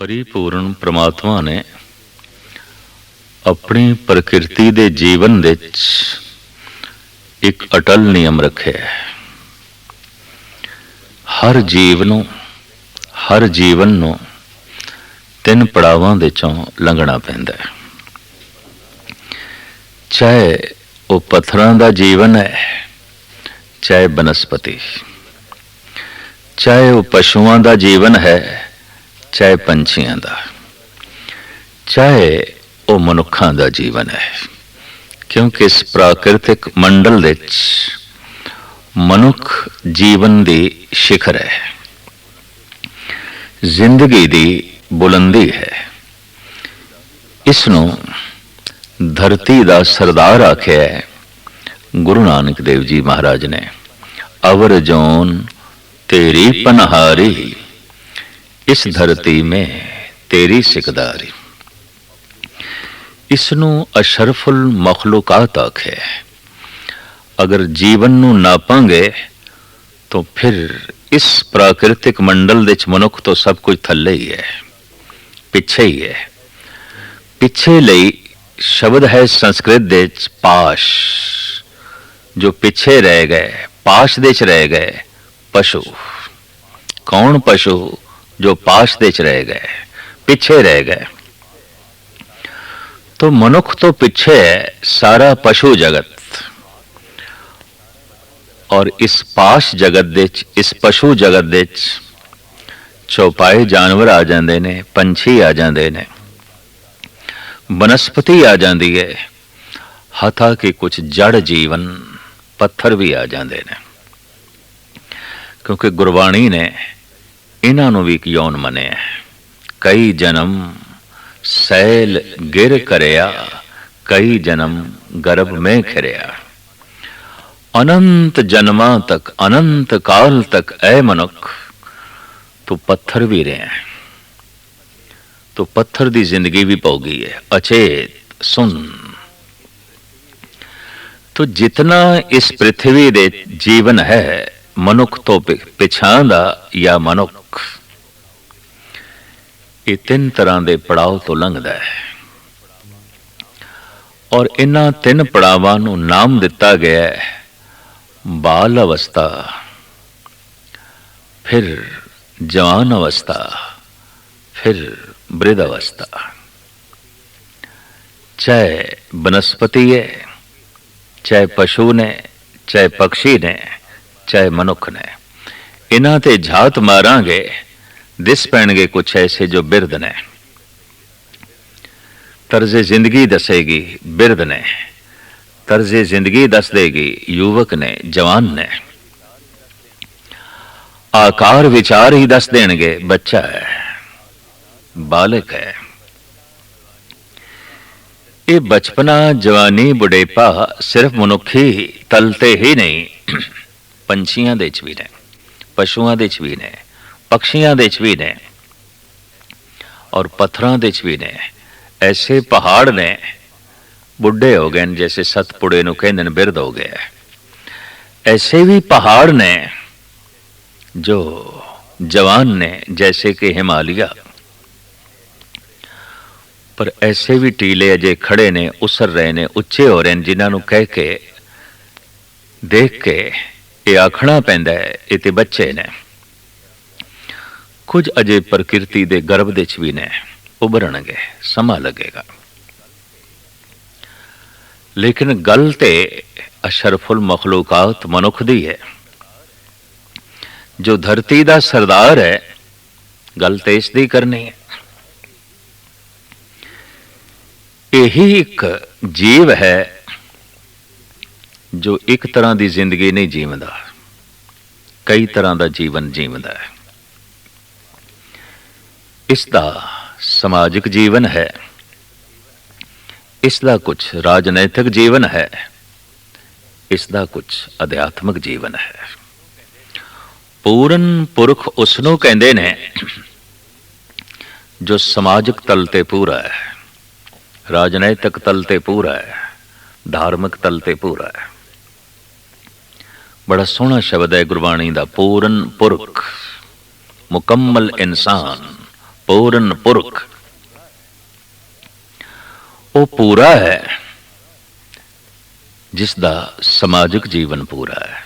परिपूर्ण परमात्मा ने अपनी प्रकृति दे जीवन दे एक अटल नियम रखे है। हर जीवन नूं तीन पड़ावां दे चों लंघना पैंदा है। चाहे वो पत्थरां दा जीवन है, चाहे बनस्पति, चाहे वो पशुआं दा जीवन है, चाहे पंछियां दा, चाहे वो मनुखां दा जीवन है। क्योंकि इस प्राकृतिक मंडल दे मनुख जीवन दी शिखर है, जिंदगी दी बुलंदी है। इसनों धरती दा सरदार आख्या है गुरु नानक देव जी महाराज ने। अवर जोन तेरी पनहारी, इस धरती में तेरी सिकदारी। इसनों अशरफुल मखलूकात आखे। अगर जीवन नूं नापांगे तो फिर इस प्राकृतिक मंडल दे मनुख तो सब कुछ थल्ले ही है, पिछे ही है। पिछे लई शब्द है संस्कृत दे पाश, जो पिछे रह गए, पाश दे रह गए पशु। कौन पशु? जो पाश दे रह गए, पिछे रह गए। तो मनुख तो पिछे है, सारा पशु जगत। और इस पाश जगत दे, इस पशु जगत दे चौपाए जानवर आ जाते ने, पंछी आ जाते ने, बनस्पति आ जाती है, हथा कि कुछ जड़ जीवन पत्थर भी आ जाते हैं। क्योंकि गुरबाणी ने इन्हों भी एक यौन मने। कई जन्म सैल गिर करया, कई जन्म गर्भ में खिरया। अनंत जन्मा तक, अनंत काल तक ऐ मनुख तो पत्थर भी रहे हैं। तो पत्थर दी जिंदगी भी पौगी है, अचेत सुन। तो जितना इस पृथ्वी दे जीवन है, मनुख तो पिछां दा या मनुख, ये तीन तरह के पड़ाव तो लंघदा है। और इन्हां तीन पड़ावां नूं नाम दिता गया है बाल अवस्था, फिर जवान अवस्था, फिर वृद्ध अवस्था। चाहे वनस्पति है, चाहे पशु ने, चाहे पक्षी ने, चाहे मनुख ने, इन्हां ते झात मारांगे दिस पैणगे कुछ ऐसे जो बिरध ने। तर्जे जिंदगी दसेगी बिरध ने, तर्जे जिंदगी दस देगी युवक ने, जवान ने। आकार विचार ही दस देंगे बच्चा है, बालक है। ये बचपना, जवानी, बुढ़ेपा सिर्फ मनुखी तलते ही नहीं, पंछियां दे च भी ने, पशुआं दे च भी ने, पक्षियां दे च भी ने, और पत्थरां दे च भी ने। ऐसे पहाड़ ने बुढ़े हो गए, जैसे सतपुड़े नूं कहंदे ने बिरध हो गया। ऐसे भी पहाड़ ने जो जवान ने, जैसे कि हिमालय। पर ऐसे भी टीले अजे खड़े ने, उसर रहे ने, उच्चे हो रहे हैं, जिन्होंने कह के देख के ये आखना पैंदा है ये ते बच्चे ने। कुछ अजे प्रकृति दे गर्भ दे च भी ने, उभरनगे, समा लगेगा। लेकिन गल ते अशरफुल मखलूकात मनुख दी है, जो धरती दा सरदार है। गल ते इस दी करनी है। यही एक जीव है जो एक तरह की जिंदगी नहीं जीवदा, कई तरह का जीवन जीवदा है। इसका समाजिक जीवन है, इसका कुछ राजनैतिक जीवन है, इसका कुछ अध्यात्मक जीवन है। पूर्ण पुरख उसनों कहंदे ने जो समाजिक तल ते पूरा है, राजनैतिक तल ते पूरा है, धार्मिक तल ते पूरा है। बड़ा सोहना शब्द है गुरबाणी दा, पूर्ण पुरख, मुकम्मल इंसान, पूर्ण पुरख, वो पूरा है जिसदा समाजिक जीवन पूरा है।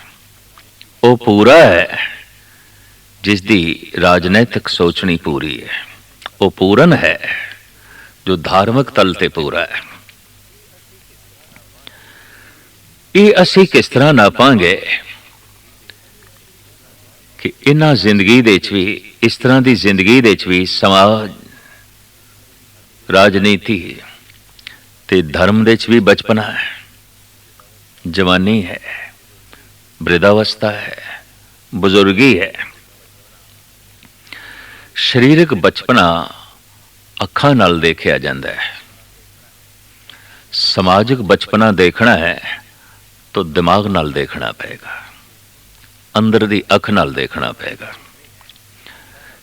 वो पूरा है जिसदी राजनैतिक सोचनी पूरी है। वो पूरन है जो धार्मिक तल ते पूरा है। ये असी किस तरह नापांगे कि इन्हां जिंदगी दे च भी, इस तरह की जिंदगी दे च भी समाज, राजनीति ते धर्म दे च भी बचपना है, जवानी है, वृद्धावस्था है, बुजुर्गी है। शरीरक बचपना अखां नाल देखिया जांदा है, समाजिक बचपना देखना है तो दिमाग नाल देखना पेगा, अंदर दी अख नाल देखना पेगा।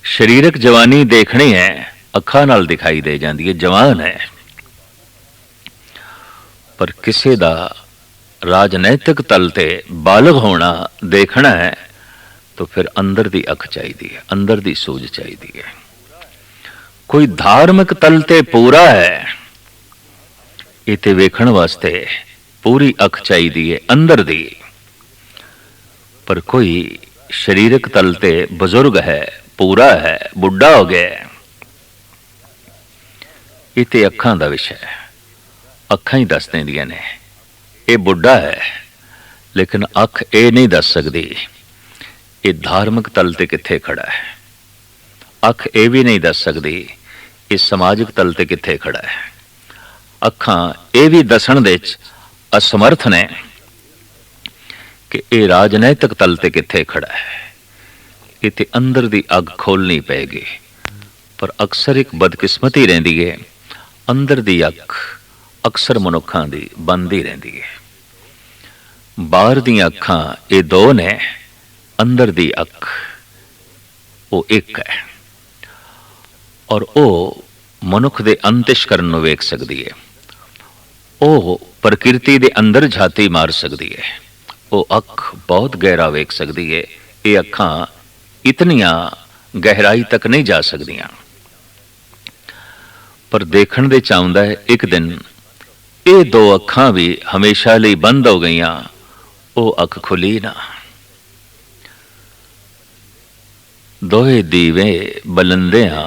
शरीरक जवानी देखनी है, अखां नाल दिखाई दे जाती है, जवान है। पर किसी दा राजनैतिक तल ते बालग होना देखना है तो फिर अंदर दी अख चाहिए है, अंदर दी सूझ चाहिए है। कोई धार्मिक तल ते पूरा है, इते वेखण वास्ते पूरी अख चाहिए है अंदर दी। पर कोई शरीरक तल ते बुजुर्ग है, पूरा है, बुढ़ा हो गया, इते अखां दा विषय है। अखां ही दस देंदियां ने ये बुढ़ा है, लेकिन अख ये नहीं दस सकती ये धार्मिक तल ते किथे खड़ा है। अख ये भी नहीं दस सकती ये समाजिक तल ते किथे खड़ा है। अखां ये भी दसन दे असमर्थ ने कि ये राजनैतिक तल ते किथे खड़ा है। इते अंदर दी अग खोलनी पेगी। पर अक्सर एक बदकिस्मती रहिंदी है, अंदर दी अख अक्सर मनुखां दी बंद ही रहिंदी है। बाहर दी अखां ये दो ने, अंदर दी अख वो एक है। और वो मनुख दे अंतिश करन नूं वेख सकदी है, वो प्रकृति दे अंदर झाती मार सकदी है। वो अख बहुत गहरा वेख सकदी है, ये अखां इतनियां गहराई तक नहीं जा सकदियां। पर देखण दे चाहुंदा है एक दिन ये दो अखां भी हमेशा लई बंद हो गईयां, वो अख खुली ना। दोहे दीवे बलंदियां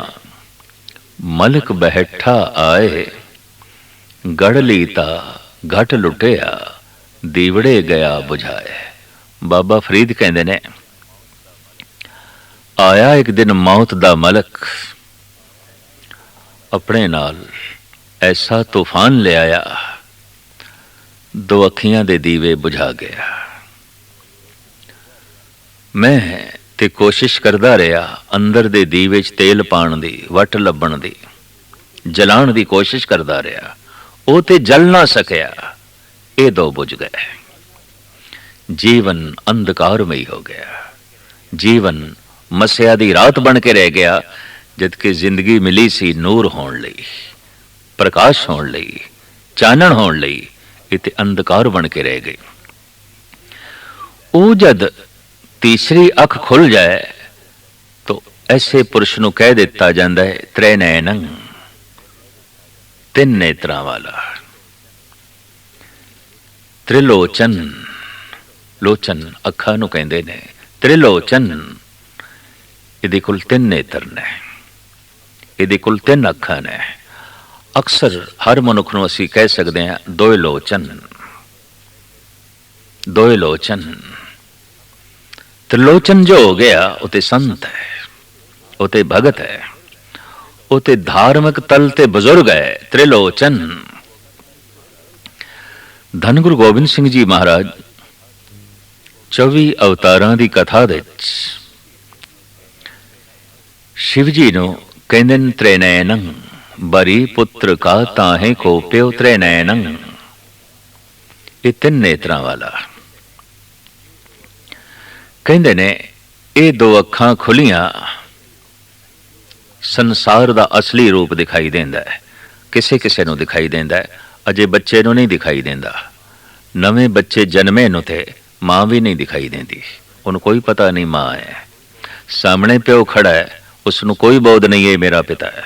मलक बैठा आए, गढ़ लीता घट लुटिया दीवड़े गया बुझाए। बाबा फरीद कहंदे ने, आया एक दिन मौत दा मलक, अपने नाल ऐसा तूफान ले आया, दो अखियां दे दीवे बुझा गया। मैं ते कोशिश करदा रहा अंदर दे दीवे च तेल पाण दी, वट लभण दी, जलाण दी कोशिश करदा रहा, वो ते जल ना सकिया, ये दो बुझ गए। जीवन अंधकारमई हो गया, जीवन मस्या दी रात बन के रह गया, जबकि जिंदगी मिली सी नूर होण लई, प्रकाश होण लई, चानण होण लई, इते अंधकार बन के रह गई। वो जद तीसरी अख खुल जाए तो ऐसे पुरुष नूं कह दिता जाता है त्रै नैनं, तीन नेत्रां वाला। त्रिलोचन, लोचन अखा नूं कहंदे ने, त्रिलोचन इहदे कोल तीन नेत्र ने, इहदे कोल तीन अखां ने। अक्सर हर मनुख नूं असीं कह सकते हैं दोए लोचन, दोए लोचन। त्रिलोचन जो हो गया वो ते संत है, वो ते भगत है, वो ते धार्मिक तल ते बुजुर्ग है। त्रिलोचन धन गुरु गोबिंद सिंह जी महाराज 24 अवतारां दी कथा दे शिव जी नूं कहंदे ने त्रिनयनं, बरी पुत्र का ताहे को प्यो त्रिनयनं, ये तीन नेत्रां वाला। कहंदे ने ये दो अखां खुलियां संसार दा असली रूप दिखाई देंदा है। किसे किसे नूं दिखाई देंदा है, अजे बच्चे नूं नहीं दिखाई देंदा। नवे बच्चे जन्मे नूं ते मां भी नहीं दिखाई देंदी, उन्हें कोई पता नहीं मां है। सामने प्यो खड़ा है, उसनूं कोई बोध नहीं है मेरा पिता है।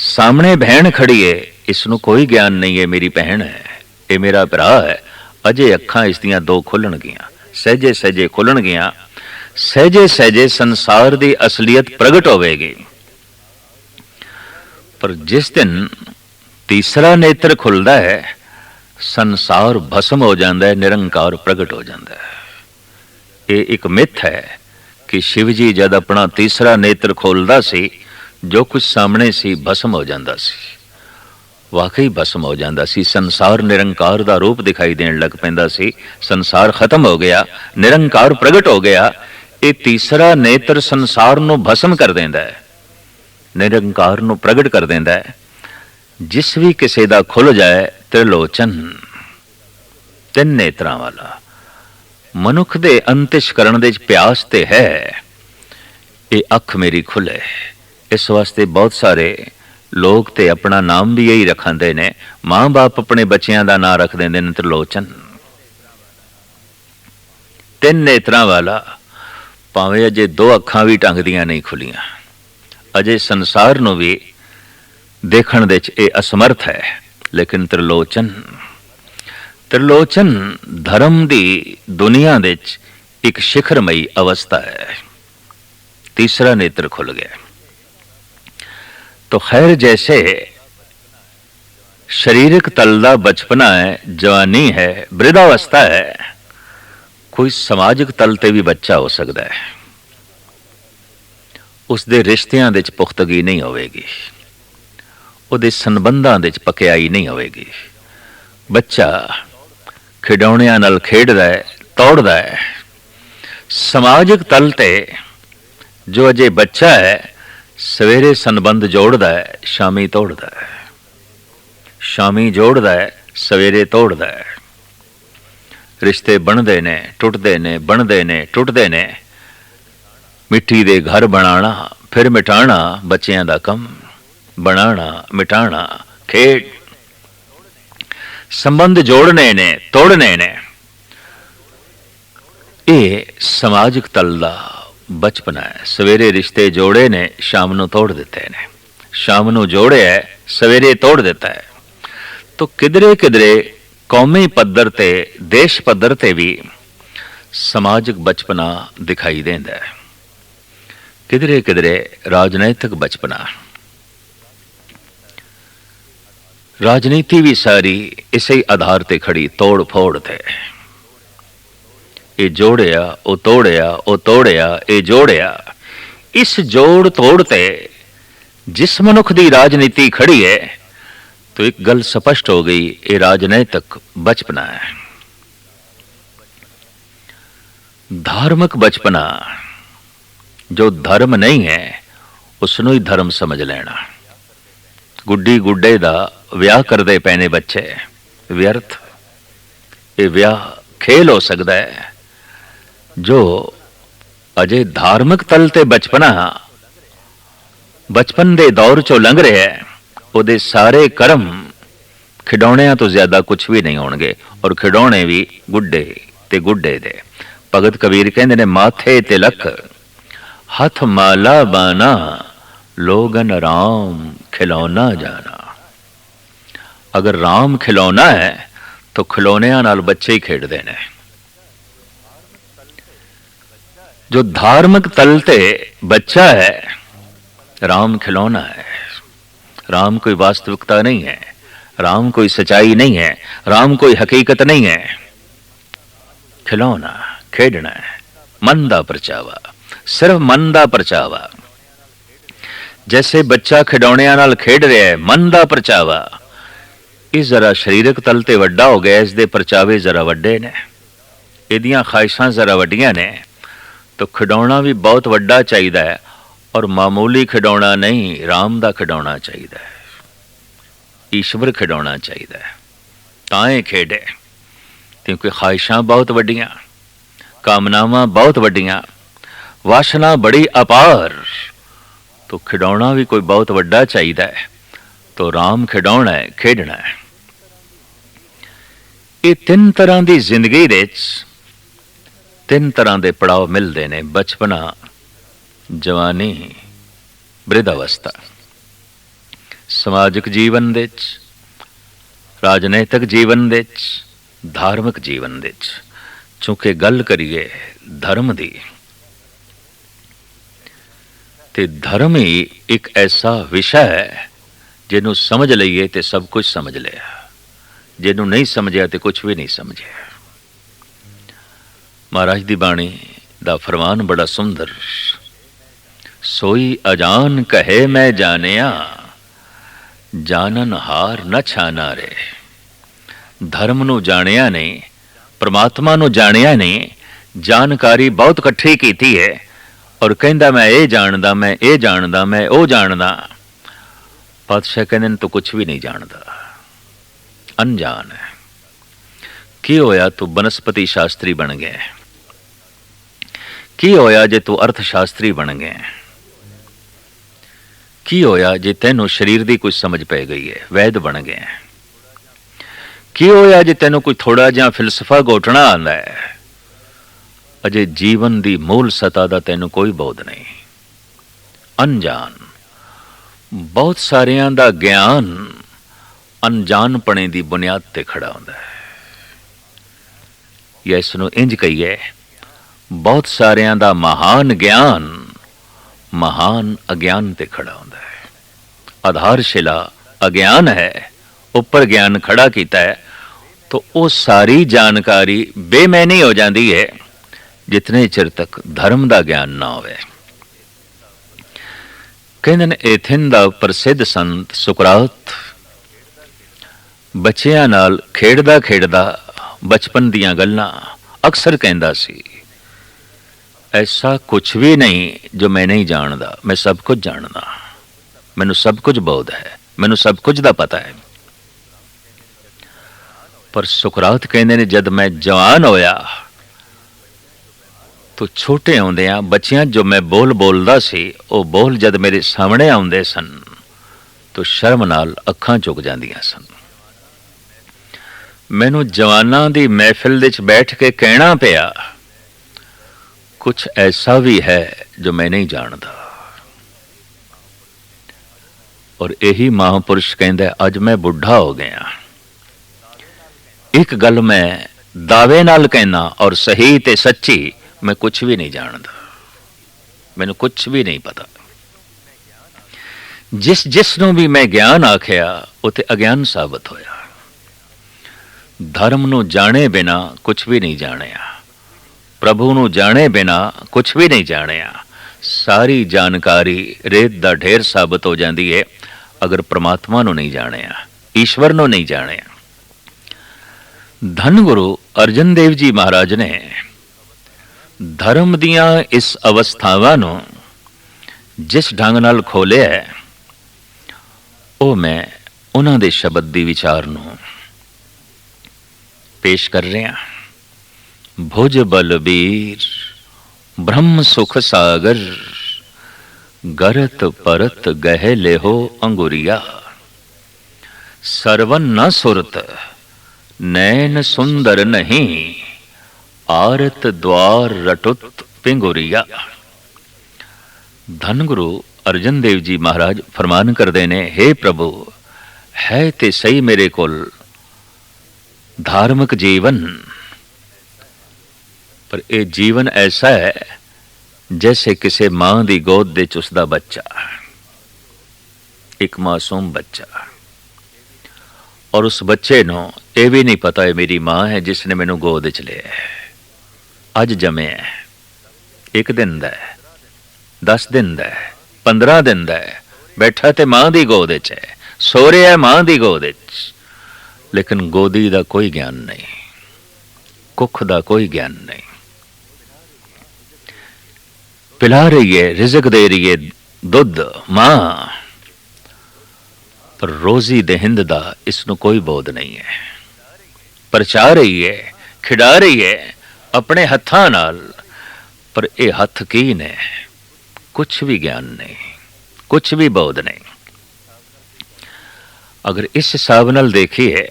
सामने बहन खड़ी है, इसनूं कोई ज्ञान नहीं है मेरी बहन है, ये मेरा भरा है। अजे अखां इसदियां दो खुलणगियां, सहजे सहजे खुलणगियां, सहजे सहजे संसार दी असलियत प्रगट होवेगी। पर जिस दिन तीसरा नेत्र खुलदा है, संसार भस्म हो जाता है, निरंकार प्रगट हो जाता है। ये एक मिथ है कि शिव जी जब अपना तीसरा नेत्र खोलदा सी, जो कुछ सामने सी भस्म हो जाता सी, वाकई भस्म हो जाता सी। संसार निरंकार दा रूप दिखाई देन लग पैंदा सी, संसार खत्म हो गया, निरंकार प्रगट हो गया। ये तीसरा नेत्र संसार नूं भस्म कर देंदा है, निरंकार नूं प्रगट कर देंदा है। जिस भी किसी दा खुल जाए त्रिलोचन, तीन नेत्रां वाला, मनुख दे अंतਿਸ਼ਕਰਣ ਦੇ प्यास ते है, ये अख मेरी खुले। इस वास्ते बहुत सारे लोग ते अपना नाम भी यही रखांदे ने, मां बाप अपने बच्चों का नाम रख देंदे ने त्रिलोचन, तीन नेत्रां वाला। भावें अजे दो अखां भी ढंग दियां नहीं खुलियां, अजे संसार नूं भी देखण दे च ये असमर्थ है, लेकिन त्रिलोचन, त्रिलोचन धर्म दी दुनिया दे च एक शिखरमई अवस्था है। तीसरा नेत्र खुल गया तो खैर, जैसे शरीरक तल दा बचपना है, जवानी है, वृद्धावस्था है, कोई समाजिक तल ते भी बच्चा हो सकता है। उसदे रिश्तियां दे च पुख्तगी नहीं होवेगी, ਉਹਦੇ ਸੰਬੰਧਾਂ ਦੇ ਚ ਪਕਿਆਈ नहीं होवेगी। बच्चा खिडौणियां नाल खेडदा है, तोड़दा है। समाजिक तल ते जो अजे बच्चा है, सवेरे संबंध जोड़दा है, शामी तोड़दा है, शामी जोड़दा है, सवेरे तोड़दा है। रिश्ते बनदे ने, टुटदे ने, बनदे ने, टुटदे ने। मिट्टी दे घर बनाना फिर मिटाना बच्चियां दा कम, बनाना मिटाना खेड। संबंध जोड़ने ने, तोड़ने ने, ये समाजिक तल दा बचपना है। सवेरे रिश्ते जोड़े ने, शाम नूं तोड़ दिते ने, शाम नूं जोड़े है, सवेरे तोड़ दिता है। तो किधरे किधरे कौमी पद्धर ते, देश पद्धर ते भी समाजिक बचपना दिखाई देंदा है, किधरे किधरे राजनैतिक बचपना। राजनीति भी सारी इसे आधार ते खड़ी, तोड़ फोड़ थे। ये जोड़िया, वो तोड़िया, वो तोड़िया, ये जोड़िया। इस जोड़ तोड़ ते जिस मनुख दी राजनीति खड़ी है, तो एक गल स्पष्ट हो गई, ये राजनैतिक बचपना है। धार्मिक बचपना, जो धर्म नहीं है उसनों ही धर्म समझ लेना। गुड्डी गुड्डे दा विआह करदे पैने बच्चे, व्यर्थ। ये विआह खेल हो सकता है। जो अजे धार्मिक तल ते बचपना, बचपन दे दौर चो लंघ रहा है, उहदे सारे कर्म खिडौणियां तो ज्यादा कुछ भी नहीं होणगे, और खिडौणे भी गुड्डे ते गुड्डे दे। भगत कबीर कहंदे ने, माथे तिलक हथ माला बाना, लोगन राम खिलौना जाना। अगर राम खिलौना है तो खिलौनियां नाल बच्चे ही खेडदे ने। जो धार्मिक तल ते बच्चा है, राम खिलौना है। राम कोई वास्तविकता नहीं है, राम कोई सच्चाई नहीं है, राम कोई हकीकत नहीं है। खिलौना खेडना है, मन दा परचावा, सिर्फ मन दा परचावा। जैसे बच्चा खिडौणियां नाल खेड रहा है, मन दा परचावा। इस जरा शरीरक तल ते वड्डा हो गया, इसके परचावे जरा वड्डे ने, इहदियां ख्वाहिशां जरा वड्डियां ने। तो खिडौना भी बहुत वड्डा चाहिदा है, और मामूली खिडौना नहीं, राम दा खिडौना चाहिदा है, ईश्वर खिडौना चाहिदा है। तां खेडे, क्योंकि ख्वाहिशां बहुत वड्डियां, कामनावां बहुत वड्डियां, वासना बड़ी अपार। तो खिडौना भी कोई बहुत वड्डा चाहिदा है। तो राम खिडौना है, खेडना है। ये तीन तरह की जिंदगी दे तीन तरह के पड़ाव मिलते हैं, बचपना, जवानी ਬ੍ਰਿਧ ਅਵਸਥਾ। ਸਮਾਜਿਕ ਜੀਵਨ ਦੇ ਵਿੱਚ, ਰਾਜਨੀਤਿਕ ਜੀਵਨ ਦੇ ਵਿੱਚ, ਧਾਰਮਿਕ ਜੀਵਨ ਦੇ ਵਿੱਚ, ਚੂੰਕਿ ਗੱਲ ਕਰੀਏ ਧਰਮ ਦੀ, ਤੇ ਧਰਮ ਹੀ ਇੱਕ ਐਸਾ ਵਿਸ਼ਾ ਹੈ ਜਿਹਨੂੰ ਸਮਝ ਲਈਏ ਤੇ ਸਭ ਕੁਝ ਸਮਝ ਲਿਆ, ਜਿਹਨੂੰ ਨਹੀਂ ਸਮਝਿਆ ਤੇ ਕੁਝ ਵੀ ਨਹੀਂ ਸਮਝਿਆ। ਮਹਾਰਾਜ ਦੀ ਬਾਣੀ ਦਾ ਫਰਮਾਨ ਬੜਾ ਸੁੰਦਰ, ਸੋਈ ਅਜਾਨ ਕਹੇ ਮੈਂ ਜਾਣਿਆ, ਜਾਣਨ ਹਾਰ ਨਾ ਛਾਨਾ ਰੇ। ਧਰਮ ਨੂੰ ਜਾਣਿਆ ਨਹੀਂ, ਪ੍ਰਮਾਤਮਾ ਨੂੰ ਜਾਣਿਆ ਨਹੀਂ, ਜਾਣਕਾਰੀ ਬਹੁਤ ਇਕੱਠੀ ਕੀਤੀ ਹੈ ਔਰ ਕਹਿੰਦਾ ਮੈਂ ਇਹ ਜਾਣਦਾ, ਮੈਂ ਇਹ ਜਾਣਦਾ, ਮੈਂ ਉਹ ਜਾਣਦਾ। ਪਾਤਸ਼ਾਹ ਕਹਿੰਦੇ ਨੇ ਤੂੰ ਕੁਛ ਵੀ ਨਹੀਂ ਜਾਣਦਾ, ਅਣਜਾਣ ਹੈ। ਕੀ ਹੋਇਆ ਤੂੰ ਬਨਸਪਤੀ ਸ਼ਾਸਤਰੀ ਬਣ ਗਿਆ? ਕੀ ਹੋਇਆ ਜੇ ਤੂੰ ਅਰਥ ਸ਼ਾਸਤਰੀ ਬਣ ਗਿਆ? ਕੀ ਹੋਇਆ ਜੇ ਤੈਨੂੰ ਸਰੀਰ ਦੀ ਕੁਝ ਸਮਝ ਪੈ ਗਈ ਹੈ, ਵੈਦ ਬਣ ਗਿਆ? ਕੀ ਹੋਇਆ ਜੇ ਤੈਨੂੰ ਕੋਈ ਥੋੜਾ ਜਿਹਾ ਫਿਲਸਫਾ ਘੋਟਣਾ ਆਉਂਦਾ ਹੈ? ਅਜੇ ਜੀਵਨ ਦੀ ਮੂਲ ਸਤਾ ਦਾ ਤੈਨੂੰ ਕੋਈ ਬੋਧ ਨਹੀਂ, ਅਣਜਾਣ। ਬਹੁਤ ਸਾਰਿਆਂ ਦਾ ਗਿਆਨ ਅਣਜਾਣਪਣੇ ਦੀ ਬੁਨਿਆਦ ਤੇ ਖੜਾ ਹੁੰਦਾ ਹੈ, ਜਾਂ ਇਸ ਨੂੰ ਇੰਜ ਕਹੀਏ, ਬਹੁਤ ਸਾਰਿਆਂ ਦਾ ਮਹਾਨ ਗਿਆਨ ਮਹਾਨ ਅਗਿਆਨ ਤੇ ਖੜਾ ਹੁੰਦਾ ਹੈ। ਆਧਾਰਸ਼ਿਲਾ ਅਗਿਆਨ ਹੈ, ਉੱਪਰ ਗਿਆਨ ਖੜਾ ਕੀਤਾ ਹੈ, ਤਾਂ ਉਹ ਸਾਰੀ ਜਾਣਕਾਰੀ ਬੇਮੈਨੀ ਹੋ ਜਾਂਦੀ ਹੈ ਜਿਤਨੇ ਚਿਰ ਤੱਕ ਧਰਮ ਦਾ ਗਿਆਨ ਨਾ ਹੋਵੇ। ਕਹਿੰਦੇ ਨੇ ਐਥਨ ਦਾ ਪ੍ਰਸਿੱਧ ਸੰਤ ਸੁਕਰਾਤ ਬੱਚਿਆਂ ਨਾਲ ਖੇਡਦਾ ਖੇਡਦਾ ਬਚਪਨ ਦੀਆਂ ਗੱਲਾਂ ਅਕਸਰ ਕਹਿੰਦਾ ਸੀ, ਐਸਾ ਕੁਛ ਵੀ ਨਹੀਂ ਜੋ ਮੈਂ ਨਹੀਂ ਜਾਣਦਾ, ਮੈਂ ਸਭ ਕੁਝ ਜਾਣਦਾ, ਮੈਨੂੰ ਸਭ ਕੁਝ ਬੋਧ ਹੈ, ਮੈਨੂੰ ਸਭ ਕੁਝ ਦਾ ਪਤਾ ਹੈ। ਪਰ ਸੁਕਰਾਤ ਕਹਿੰਦੇ ਨੇ ਜਦ ਮੈਂ ਜਵਾਨ ਹੋਇਆ ਤੋ ਛੋਟੇ ਹੁੰਦਿਆਂ ਬੱਚਿਆਂ ਜੋ ਮੈਂ ਬੋਲਦਾ ਸੀ, ਉਹ ਬੋਲ ਜਦ ਮੇਰੇ ਸਾਹਮਣੇ ਆਉਂਦੇ ਸਨ ਤੋ ਸ਼ਰਮ ਨਾਲ ਅੱਖਾਂ ਝੁਕ ਜਾਂਦੀਆਂ ਸਨ। ਮੈਨੂੰ ਜਵਾਨਾਂ ਦੀ ਮਹਿਫਿਲ ਵਿੱਚ ਬੈਠ ਕੇ ਕਹਿਣਾ ਪਿਆ, ਕੁਛ ਐਸਾ ਵੀ ਹੈ ਜੋ ਮੈਂ ਨਹੀਂ ਜਾਣਦਾ। ਔਰ ਇਹੀ ਮਹਾਂਪੁਰਸ਼ ਕਹਿੰਦਾ, ਅੱਜ ਮੈਂ ਬੁੱਢਾ ਹੋ ਗਿਆ, ਇੱਕ ਗੱਲ ਮੈਂ ਦਾਅਵੇ ਨਾਲ ਕਹਿਣਾ ਔਰ ਸਹੀ ਤੇ ਸੱਚੀ, ਮੈਂ ਕੁਛ ਵੀ ਨਹੀਂ ਜਾਣਦਾ, ਮੈਨੂੰ ਕੁਛ ਵੀ ਨਹੀਂ ਪਤਾ। ਜਿਸ ਨੂੰ ਵੀ ਮੈਂ ਗਿਆਨ ਆਖਿਆ ਉਹ ਤੇ ਅਗਿਆਨ ਸਾਬਤ ਹੋਇਆ। ਧਰਮ ਨੂੰ ਜਾਣੇ ਬਿਨਾ ਕੁਛ ਵੀ ਨਹੀਂ ਜਾਣਿਆ, ਪ੍ਰਭੂ ਨੂੰ ਜਾਣੇ ਬਿਨਾ ਕੁਛ ਵੀ ਨਹੀਂ ਜਾਣਿਆ। ਸਾਰੀ ਜਾਣਕਾਰੀ ਰੇਤ ਦਾ ਢੇਰ ਸਾਬਤ ਹੋ ਜਾਂਦੀ ਹੈ ਅਗਰ ਪ੍ਰਮਾਤਮਾ ਨੂੰ ਨਹੀਂ ਜਾਣਿਆ, ਈਸ਼ਵਰ ਨੂੰ ਨਹੀਂ ਜਾਣਿਆ। ਧੰਨ ਗੁਰੂ ਅਰਜਨ ਦੇਵ ਜੀ ਮਹਾਰਾਜ ਨੇ ਧਰਮ ਦੀਆਂ ਇਸ ਅਵਸਥਾਵਾਂ ਨੂੰ ਜਿਸ ਢੰਗ ਨਾਲ ਖੋਲਿਆ, ਉਹ ਮੈਂ ਉਹਨਾਂ ਦੇ ਸ਼ਬਦ ਦੀ ਵਿਚਾਰ ਨੂੰ ਪੇਸ਼ ਕਰ ਰਿਹਾ। ਭੁਜ ਬਲਬੀਰ ਬ੍ਰਹਮ ਸੁਖ ਸਾਗਰ, ਗਰਤ ਪਰਤ ਗਹਿ ਲੇਹੋ ਅੰਗੁਰੀਆ। ਸਰਵਨ ਨ ਸੁਰਤ ਨੈਨ ਸੁੰਦਰ ਨਹੀਂ, ਆਰਤ ਦਵਾਰ ਰਟੁਤ ਪਿੰਗੁਰੀਆ। ਧੰਨ ਗੁਰੂ ਅਰਜਨ ਦੇਵ ਜੀ ਮਹਾਰਾਜ ਫਰਮਾਨ ਕਰਦੇ ਨੇ, हे ਪ੍ਰਭੂ, ਹੈ ਤੇ ਸਹੀ ਮੇਰੇ ਕੋਲ ਧਾਰਮਿਕ ਜੀਵਨ, ਪਰ ਇਹ ਜੀਵਨ ਐਸਾ ਹੈ ਜੈਸੇ ਕਿਸੇ ਮਾਂ ਦੀ ਗੋਦ ਦੇ ਚ ਉਸਦਾ ਬੱਚਾ, ਇੱਕ ਮਾਸੂਮ ਬੱਚਾ, ਔਰ ਉਸ ਬੱਚੇ ਨੂੰ ਇਹ ਵੀ ਨਹੀਂ ਪਤਾ ਹੈ ਮੇਰੀ ਮਾਂ ਹੈ ਜਿਸ ਨੇ ਮੈਨੂੰ ਗੋਦ ਚ ਲਿਆ, ਅੱਜ ਜੰਮਿਆ, 1 ਦਿਨ ਦਾ, 10 ਦਿਨ ਦਾ, 15 ਦਿਨ ਦਾ, ਬੈਠਾ ਤੇ ਮਾਂ ਦੀ ਗੋਦ ਚ ਹੈ, ਸੋ ਰਿਹਾ ਮਾਂ ਦੀ ਗੋਦ ਚ, ਲੇਕਿਨ ਗੋਦੀ ਦਾ ਕੋਈ ਗਿਆਨ ਨਹੀਂ, ਕੁੱਖ ਦਾ ਕੋਈ ਗਿਆਨ ਨਹੀਂ। ਪਿਲਾ ਰਹੀ ਹੈ, ਰਿਜ਼ਕ ਦੇ ਰਹੀ ਹੈ, ਦੁੱਧ ਮਾਂ, ਪਰ ਰੋਜ਼ੀ ਦੇਹਿੰਦ ਦਾ ਇਸ ਨੂੰ ਕੋਈ ਬੋਧ ਨਹੀਂ ਹੈ। ਪਰਚਾ ਰਹੀ ਹੈ, ਖਿਡਾ ਰਹੀ ਹੈ ਆਪਣੇ ਹੱਥਾਂ ਨਾਲ, ਪਰ ਇਹ ਹੱਥ ਕੀ ਨੇ? ਕੁਛ ਵੀ ਗਿਆਨ ਨਹੀਂ, ਕੁਛ ਵੀ ਬੋਧ ਨਹੀਂ। ਅਗਰ ਇਸ ਹਿਸਾਬ ਨਾਲ ਦੇਖੀਏ,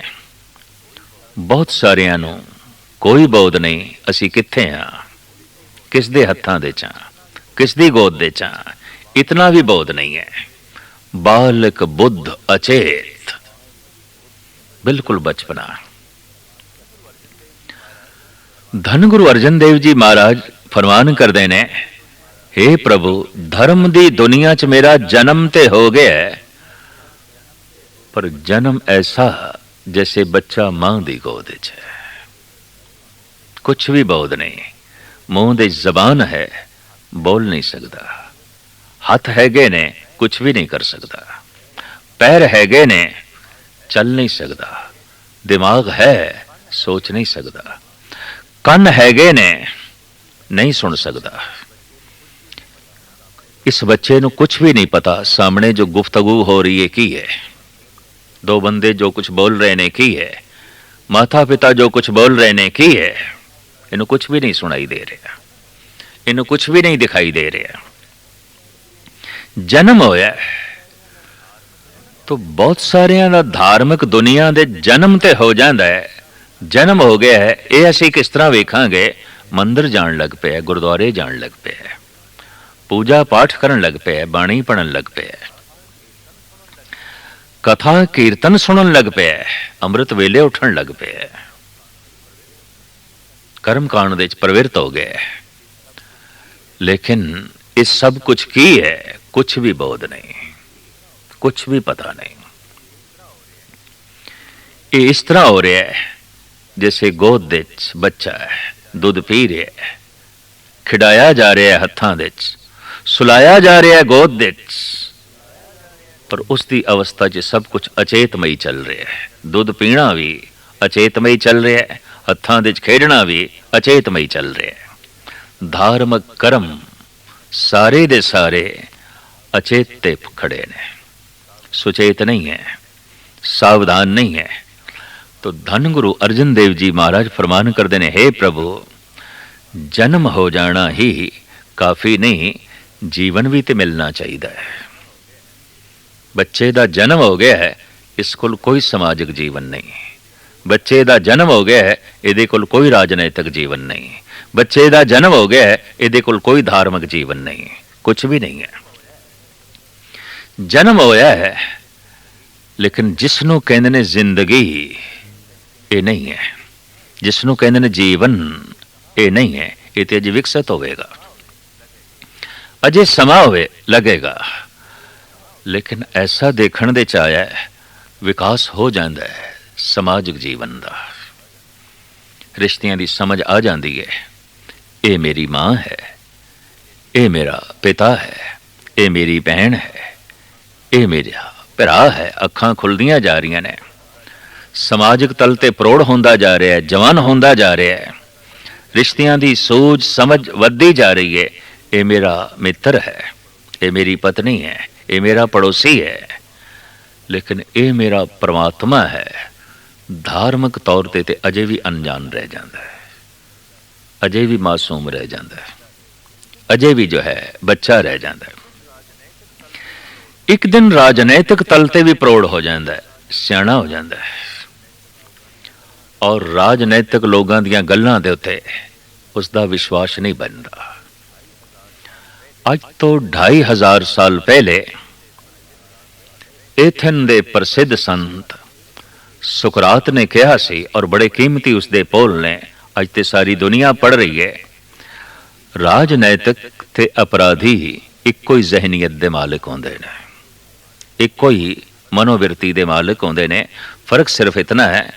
ਬਹੁਤ ਸਾਰਿਆਂ ਨੂੰ ਕੋਈ ਬੋਧ ਨਹੀਂ ਅਸੀਂ ਕਿੱਥੇ ਹਾਂ, ਕਿਸ ਦੇ ਹੱਥਾਂ ਦੇ ਚਾਂ, ਕਿਸ ਦੀ ਗੋਦ ਦੇ ਚਾਂ। इतना भी बोध नहीं है। बालक बुद्ध अचेत, बिल्कुल बचपना। धन गुरु अर्जन देव जी महाराज फरमान करते ने, हे प्रभु धर्म दी दुनिया च मेरा जन्म ते हो गया है, पर जन्म ऐसा जैसे बच्चा मां दी गोद च है। कुछ भी बोध नहीं, मुंह दे जबान है, बोल नहीं सकता। हाथ हैगे ने, कुछ भी नहीं कर सकता। पैर हैगे ने, चल नहीं सकता। दिमाग है, सोच नहीं सकता। कन हैगे ने, नहीं सुन सकता। इस बच्चे ਨੂੰ कुछ भी नहीं पता सामने जो गुफ्तगू हो रही है की है, दो बंदे जो कुछ बोल रहे ने की है, माता पिता जो कुछ बोल रहे ने की है, इन्हें कुछ भी नहीं सुनाई दे रहा, इन्हें कुछ भी नहीं दिखाई दे रहा। जन्म होया तो बहुत सारियां दा धार्मिक दुनिया दे जन्म ते हो जाता है। जन्म हो गया है, ये असीं किस तरह वेखांगे? मंदिर जाण लग पे, गुरुद्वारे जाण लग पे, पूजा पाठ करन लग पे, बाणी पढ़न लग पे, कथा कीर्तन सुनन लग पे, अमृत वेले उठन लग पे, कर्म कांड दे प्रवृत्त हो गए। लेकिन इस सब कुछ की है, कुछ भी बोध नहीं, कुछ भी पता नहीं। ये इस तरह हो रहा है जैसे गोद दे बच्चा है, दुध पी रहा है, खिडाया जा रहा है हत्थां दे, सुलाया जा रहा है गोद दे, पर उसकी अवस्था च सब कुछ अचेतमई चल रहा है। दुध पीना भी अचेतमई चल रहा है, हत्थां दे खेडना भी अचेतमई चल रहा है। धार्मिक कर्म सारे दे सारे अचेते खड़े ने, सुचेत नहीं है, सावधान नहीं है। तो धन गुरु अर्जन देव जी महाराज फरमान करते हैं, हे प्रभु जन्म हो जाना ही काफी नहीं, जीवन भी तो मिलना चाहिए है। बच्चे का जन्म हो गया है, इसको कोई समाजिक जीवन नहीं। बच्चे का जन्म हो गया है, ये कोई राजनैतिक जीवन नहीं। बच्चे का जन्म हो गया है, ये कोई धार्मिक जीवन नहीं, कुछ भी नहीं है। जन्म होया है, लेकिन जिसनों कहते ने जिंदगी, ये नहीं है। जिसनों कहते ने जीवन, ये नहीं है। ये तो अजे विकसित होगा, अजे समा होवे लगेगा। लेकिन ऐसा देखने दे चाया है, विकास हो जाता है समाजिक जीवन का, रिश्तियां की समझ आ जाती है। ये मेरी मां है, ये मेरा पिता है, ये मेरी बहन है, ये मेरा भरा है। अखां खुलदियां जा रही ने, समाजिक तल ते प्रौढ़ होंदा जा रहा है, जवान होंदा जा रहा है, रिश्तियां की सूझ समझ वधदी जा रही है। ये मेरा मित्र है, ये मेरी पत्नी है, ये मेरा पड़ोसी है, लेकिन ये मेरा परमात्मा है। धार्मिक तौर ते अजे भी अनजान रह जाता है, अजे भी मासूम रह जाता है, अजे भी जो है बच्चा रह जाता है। एक दिन राजनैतिक तल ते भी प्रौढ़ हो जाता है, सियाणा हो जाता है, और राजनैतिक लोगों दी गल्लां दे उत्ते उसका विश्वास नहीं बन रहा। अज तो 2500 साल पहले एथन दे प्रसिद्ध संत सुकरात ने कहा सी, और बड़े कीमती उसके पोल ने अज ते सारी दुनिया पढ़ रही है, राजनैतिक ते अपराधी इको ही जहनीयत दे मालिक होंदे ने, इको ही मनोवृत्ति दे मालिक होंदे ने। फर्क सिर्फ इतना है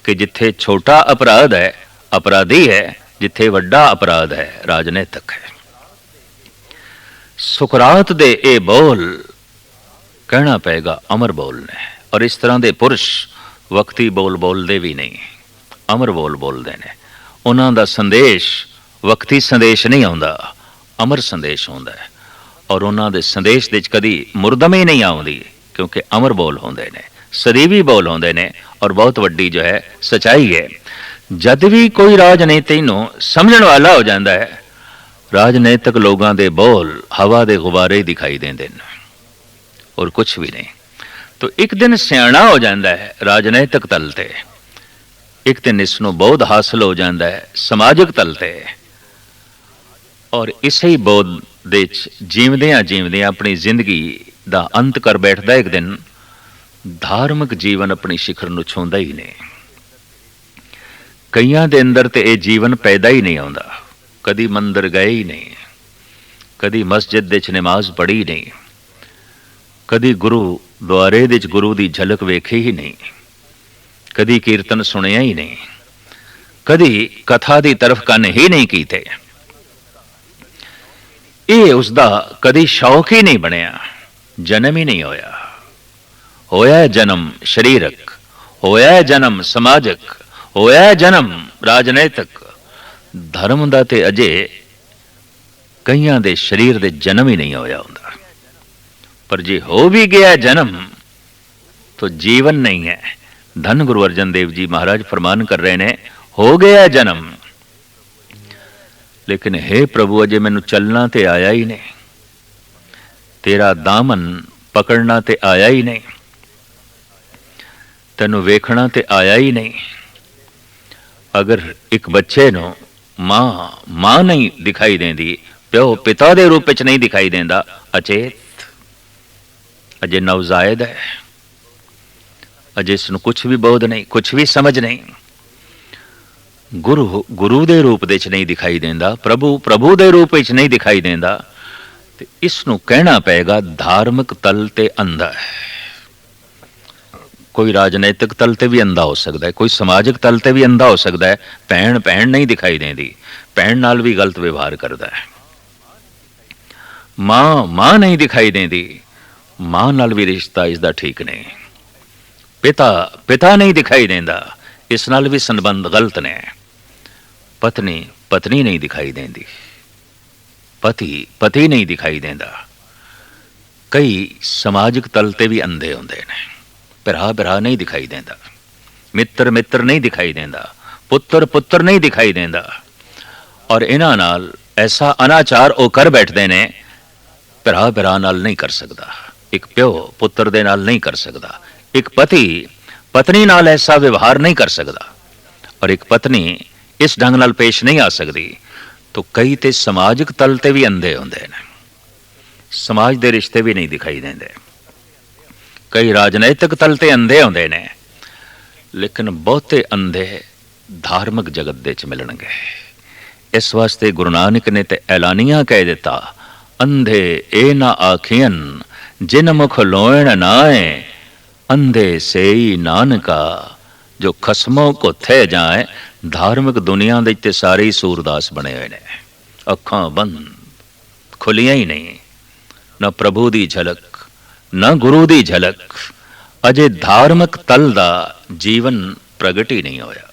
कि जिथे छोटा अपराध है अपराधी है, जिथे वड्डा अपराध है राजनैतिक है। सुकरात दे ए बोल कहना पेगा अमर बोल ने, और इस तरह दे पुरुष वक्ती बोल बोलते भी नहीं, अमर बोल बोलते ने। उन्हां दा संदेश वक्ती संदेश नहीं आउंदा, अमर संदेश आउंदा है, और उन्हां दे संदेश दे कदी मुरदमे नहीं आउंदी, क्योंकि अमर बोल होंदे ने, सदीवी बोल होंदे ने, और बहुत वड्डी जो है सच्चाई है। जद भी कोई राजनीति नूं समझण वाला हो जाता है, राजनीतिक लोगों के बोल हवा दे गुब्बारे दिखाई देंदे ने, और कुछ भी नहीं। तो एक दिन सियाणा हो जाता है राजनैतिक तल ते, एक दिन इसनों बोध हासिल हो जाता है समाजिक तल ते, और इसे ही बोध ਦੇ ਜੀਵਦਿਆਂ ਜੀਵਦਿਆਂ ਆਪਣੀ ਜ਼ਿੰਦਗੀ ਦਾ ਅੰਤ ਕਰ ਬੈਠਦਾ ਇੱਕ ਦਿਨ, ਧਾਰਮਿਕ ਜੀਵਨ ਆਪਣੀ ਸਿਖਰ ਨੂੰ ਛੂੰਹਦਾ ਹੀ ਨਹੀਂ। ਕਈਆਂ ਦੇ ਅੰਦਰ ਤੇ ਇਹ ਜੀਵਨ ਪੈਦਾ ਹੀ ਨਹੀਂ ਆਉਂਦਾ, ਕਦੀ ਮੰਦਰ ਗਏ ਹੀ ਨਹੀਂ, ਕਦੀ ਮਸਜਿਦ ਦੇ 'ਚ ਨਮਾਜ਼ ਪੜ੍ਹੀ ਨਹੀਂ, ਕਦੀ ਗੁਰੂ ਦੁਆਰੇ ਦੇ 'ਚ ਗੁਰੂ ਦੀ ਝਲਕ ਵੇਖੀ ਹੀ ਨਹੀਂ, ਕਦੀ ਕੀਰਤਨ ਸੁਣਿਆ ਹੀ ਨਹੀਂ, ਕਦੀ ਕਥਾ ਦੀ ਤਰਫ ਕੰਨ ਹੀ ਨਹੀਂ ਕੀਤੇ। ਇਹ ਉਸਦਾ ਕਦੀ ਸ਼ੌਕ ਹੀ ਨਹੀਂ ਬਣਿਆ, ਜਨਮ ਹੀ ਨਹੀਂ ਹੋਇਆ। ਹੋਇਆ ਜਨਮ ਸਰੀਰਕ, ਹੋਇਆ ਜਨਮ ਸਮਾਜਿਕ, ਹੋਇਆ ਜਨਮ ਰਾਜਨੀਤਿਕ, ਧਰਮ ਦਾ ਤੇ ਅਜੇ ਕਈਆਂ ਦੇ ਸਰੀਰ ਦੇ ਜਨਮ ਹੀ ਨਹੀਂ ਹੋਇਆ ਹੁੰਦਾ। ਪਰ ਜੇ ਹੋ ਵੀ ਗਿਆ ਜਨਮ ਤਾਂ ਜੀਵਨ ਨਹੀਂ ਹੈ। ਧੰਨ ਗੁਰੂ ਅਰਜਨ ਦੇਵ ਜੀ ਮਹਾਰਾਜ ਫਰਮਾਨ ਕਰ ਰਹੇ ਨੇ, ਹੋ ਗਿਆ ਜਨਮ, ਲੇਕਿਨ हे ਪ੍ਰਭੂ ਅਜੇ ਮੈਨੂੰ ਚੱਲਣਾ ਤੇ ਆਇਆ ਹੀ ਨਹੀਂ, ਤੇਰਾ ਦਾਮਨ ਪਕੜਨਾ ਤੇ ਆਇਆ ਹੀ ਨਹੀਂ, ਤੈਨੂੰ ਵੇਖਣਾ ਤੇ ਆਇਆ ਹੀ ਨਹੀਂ। ਅਗਰ ਇੱਕ ਬੱਚੇ ਨੂੰ ਮਾਂ ਨਹੀਂ ਦਿਖਾਈ ਦਿੰਦੀ, ਪਿਓ ਪਿਤਾ ਦੇ ਰੂਪ ਵਿੱਚ ਨਹੀਂ ਦਿਖਾਈ ਦਿੰਦਾ, ਅਚੇਤ, ਅਜੇ ਨਵਜ਼ਾਇਦ ਹੈ, ਅਜੇ ਇਸ ਨੂੰ ਕੁਛ ਵੀ ਬੋਧ ਨਹੀਂ, ਕੁਛ ਵੀ ਸਮਝ ਨਹੀਂ। ਗੁਰੂ ਦੇ ਰੂਪ ਦੇ ਵਿੱਚ ਨਹੀਂ ਦਿਖਾਈ ਦਿੰਦਾ, ਪ੍ਰਭੂ ਦੇ ਰੂਪ ਵਿੱਚ ਨਹੀਂ ਦਿਖਾਈ ਦਿੰਦਾ, ਤੇ ਇਸ ਨੂੰ ਕਹਿਣਾ ਪਏਗਾ ਧਾਰਮਿਕ ਤਲ ਤੇ ਅੰਧਾ ਹੈ। ਕੋਈ ਰਾਜਨੀਤਿਕ ਤਲ ਤੇ ਵੀ ਅੰਧਾ ਹੋ ਸਕਦਾ ਹੈ, ਕੋਈ ਸਮਾਜਿਕ ਤਲ ਤੇ ਵੀ ਅੰਧਾ ਹੋ ਸਕਦਾ ਹੈ। ਭੈਣ ਨਹੀਂ ਦਿਖਾਈ ਦਿੰਦੀ, ਭੈਣ ਨਾਲ ਵੀ ਗਲਤ ਵਿਵਹਾਰ ਕਰਦਾ ਹੈ। ਮਾਂ ਨਹੀਂ ਦਿਖਾਈ ਦਿੰਦੀ, ਮਾਂ ਨਾਲ ਵੀ ਰਿਸ਼ਤਾ ਇਸਦਾ ਠੀਕ ਨਹੀਂ। ਪਿਤਾ ਨਹੀਂ ਦਿਖਾਈ ਦਿੰਦਾ, ਇਸ ਨਾਲ ਵੀ ਸੰਬੰਧ ਗਲਤ ਨੇ। ਪਤਨੀ ਨਹੀਂ ਦਿਖਾਈ ਦਿੰਦੀ, ਪਤੀ ਨਹੀਂ ਦਿਖਾਈ ਦਿੰਦਾ। ਕਈ ਸਮਾਜਿਕ ਤਲ ਤੇ ਵੀ ਅੰਧੇ ਹੁੰਦੇ ਨੇ, ਭਰਾ ਨਹੀਂ ਦਿਖਾਈ ਦਿੰਦਾ, ਮਿੱਤਰ ਨਹੀਂ ਦਿਖਾਈ ਦਿੰਦਾ, ਪੁੱਤਰ ਨਹੀਂ ਦਿਖਾਈ ਦਿੰਦਾ। ਔਰ ਇਹਨਾਂ ਨਾਲ ਐਸਾ ਅਨਾਚਾਰ ਉਹ ਕਰ ਬੈਠਦੇ ਨੇ, ਭਰਾ ਨਾਲ ਨਹੀਂ ਕਰ ਸਕਦਾ, ਇੱਕ ਪਿਓ ਪੁੱਤਰ ਦੇ ਨਾਲ ਨਹੀਂ ਕਰ ਸਕਦਾ, ਇੱਕ ਪਤਨੀ ਨਾਲ ਐਸਾ ਵਿਵਹਾਰ ਨਹੀਂ ਕਰ ਸਕਦਾ, ਔਰ ਇੱਕ ਪਤਨੀ ਇਸ ਢੰਗ ਨਾਲ ਪੇਸ਼ ਨਹੀਂ ਆ ਸਕਦੀ। ਤਾਂ ਕਈ ਤੇ ਸਮਾਜਿਕ ਤਲ ਤੇ ਵੀ ਅੰਧੇ ਹੁੰਦੇ ਨੇ, ਸਮਾਜ ਦੇ ਰਿਸ਼ਤੇ ਵੀ ਨਹੀਂ ਦਿਖਾਈ ਦਿੰਦੇ। ਕਈ ਰਾਜਨੀਤਿਕ ਤਲ ਤੇ ਅੰਧੇ ਹੁੰਦੇ ਨੇ, ਲੇਕਿਨ ਬਹੁਤੇ ਅੰਧੇ ਧਾਰਮਿਕ ਜਗਤ ਦੇ ਚ ਮਿਲਣਗੇ। ਇਸ ਵਾਸਤੇ ਗੁਰੂ ਨਾਨਕ ਨੇ ਤੇ ਐਲਾਨੀਆਂ ਕਹਿ ਦਿੱਤਾ, ਅੰਧੇ ਇਹ ਨਾ ਆਖੀਨ ਜਿਨ ਮੁਖ ਲੋਇਣ ਨਾਏ, ਅੰਧੇ ਸੇਈ ਨਾਨਕਾ ਜੋ ਖਸਮੋਂ ਕੋ ਥੇ ਜਾਏ। ਧਾਰਮਿਕ ਦੁਨੀਆ ਦੇ ਤੇ ਸਾਰੇ ਹੀ ਸੂਰਦਾਸ ਬਣੇ ਹੋਏ ਨੇ, ਅੱਖਾਂ ਬੰਦ, ਖੁੱਲੀਆਂ ਹੀ ਨਹੀਂ, ਨਾ ਪ੍ਰਭੂ ਦੀ ਝਲਕ ਨਾ ਗੁਰੂ ਦੀ ਝਲਕ। ਅਜੇ ਧਾਰਮਿਕ ਤਲ ਦਾ ਜੀਵਨ ਪ੍ਰਗਟ ਹੀ ਨਹੀਂ ਹੋਇਆ।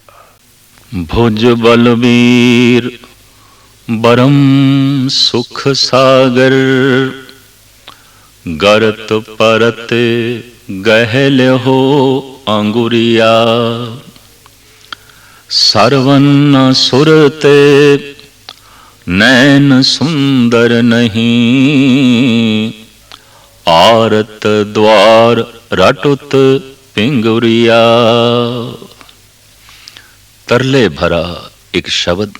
ਭੁਜ ਬਲਬੀਰ ਬਰਮ ਸੁਖ ਸਾਗਰ, ਗਰਤ ਪਰਤ ਗਹਿ ਲਿਓ ਅੰਗੁਰੀਆ। ਸਰਵਨ ਸੁਰਤੇ ਨੈਣ ਸੁੰਦਰ ਨਹੀਂ, ਆਰਤ ਦਵਾਰ ਰਟੁਤ ਪਿੰਗੁਰੀਆ। ਤਰਲੇ ਭਰਾ ਇੱਕ ਸ਼ਬਦ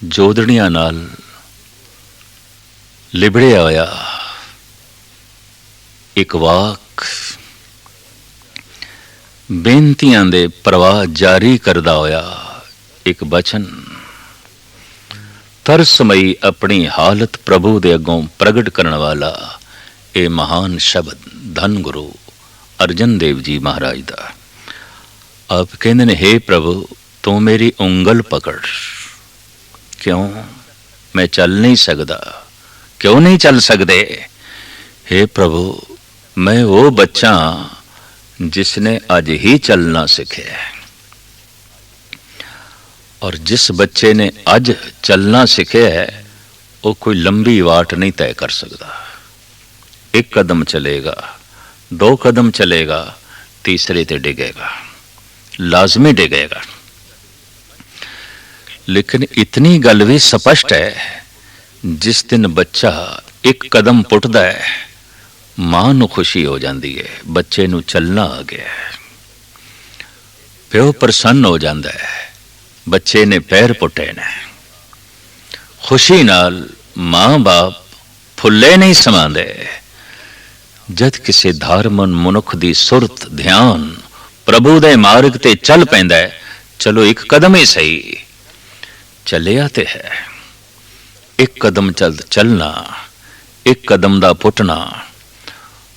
ਜੋਦੜੀਆਂ ਨਾਲ ਲਿਬੜਿਆ ਹੋਇਆ ਇੱਕ ਵਾਕ, ਬੇਨਤੀਆਂ ਦੇ ਪ੍ਰਵਾਹ ਜਾਰੀ ਕਰਦਾ ਹੋਇਆ ਇੱਕ ਬਚਨ, ਤਰਸਮਈ ਆਪਣੀ ਹਾਲਤ ਪ੍ਰਭੂ ਦੇ ਅੱਗੋਂ ਪ੍ਰਗਟ ਕਰਨ ਵਾਲਾ ਇਹ ਮਹਾਨ ਸ਼ਬਦ ਧੰਨ ਗੁਰੂ ਅਰਜਨ ਦੇਵ ਜੀ ਮਹਾਰਾਜ ਦਾ। ਆਪ ਕਹਿੰਦੇ ਨੇ, हे ਪ੍ਰਭੂ ਤੂੰ ਮੇਰੀ ਉਂਗਲ ਪਕੜ। ਕਿਉਂ? ਮੈਂ ਚੱਲ ਨਹੀਂ ਸਕਦਾ। ਕਿਉਂ ਨਹੀਂ ਚੱਲ ਸਕਦੇ? हे ਪ੍ਰਭੂ ਮੈਂ ਉਹ ਬੱਚਾ ਜਿਸਨੇ ਅੱਜ ਹੀ ਚੱਲਣਾ ਸਿੱਖਿਆ, ਔਰ ਜਿਸ ਬੱਚੇ ਨੇ ਅੱਜ ਚੱਲਣਾ ਸਿੱਖਿਆ ਉਹ ਕੋਈ ਲੰਬੀ ਵਾਟ ਨਹੀਂ ਤੈਅ ਕਰ ਸਕਦਾ। ਇੱਕ ਕਦਮ ਚਲੇਗਾ, ਦੋ ਕਦਮ ਚਲੇਗਾ, ਤੀਸਰੇ ਤੇ ਡਿੱਗੇਗਾ, ਲਾਜ਼ਮੀ ਡਿੱਗੇਗਾ। ਲੇਕਿਨ ਇਤਨੀ ਗੱਲ ਵੀ ਸਪਸ਼ਟ ਹੈ, ਜਿਸ ਦਿਨ ਬੱਚਾ ਇੱਕ ਕਦਮ ਪੁੱਟਦਾ ਹੈ, ਮਾਂ ਨੂੰ ਖੁਸ਼ੀ ਹੋ ਜਾਂਦੀ ਹੈ, ਬੱਚੇ ਨੂੰ ਚੱਲਣਾ ਆ ਗਿਆ। ਪਿਓ ਪ੍ਰਸੰਨ ਹੋ ਜਾਂਦਾ ਹੈ, ਬੱਚੇ ਨੇ ਪੈਰ ਪੁੱਟੇ ਨੇ। ਖੁਸ਼ੀ ਨਾਲ मां बाप फुੱਲੇ नहीं समांदे। जद किसी धार्मन मनुख दी सुरत ध्यान प्रभु दे मार्ग ते चल पैंदा है, चलो एक कदम ही सही चलिया ते है। एक कदम चलना, एक कदम दा पुटना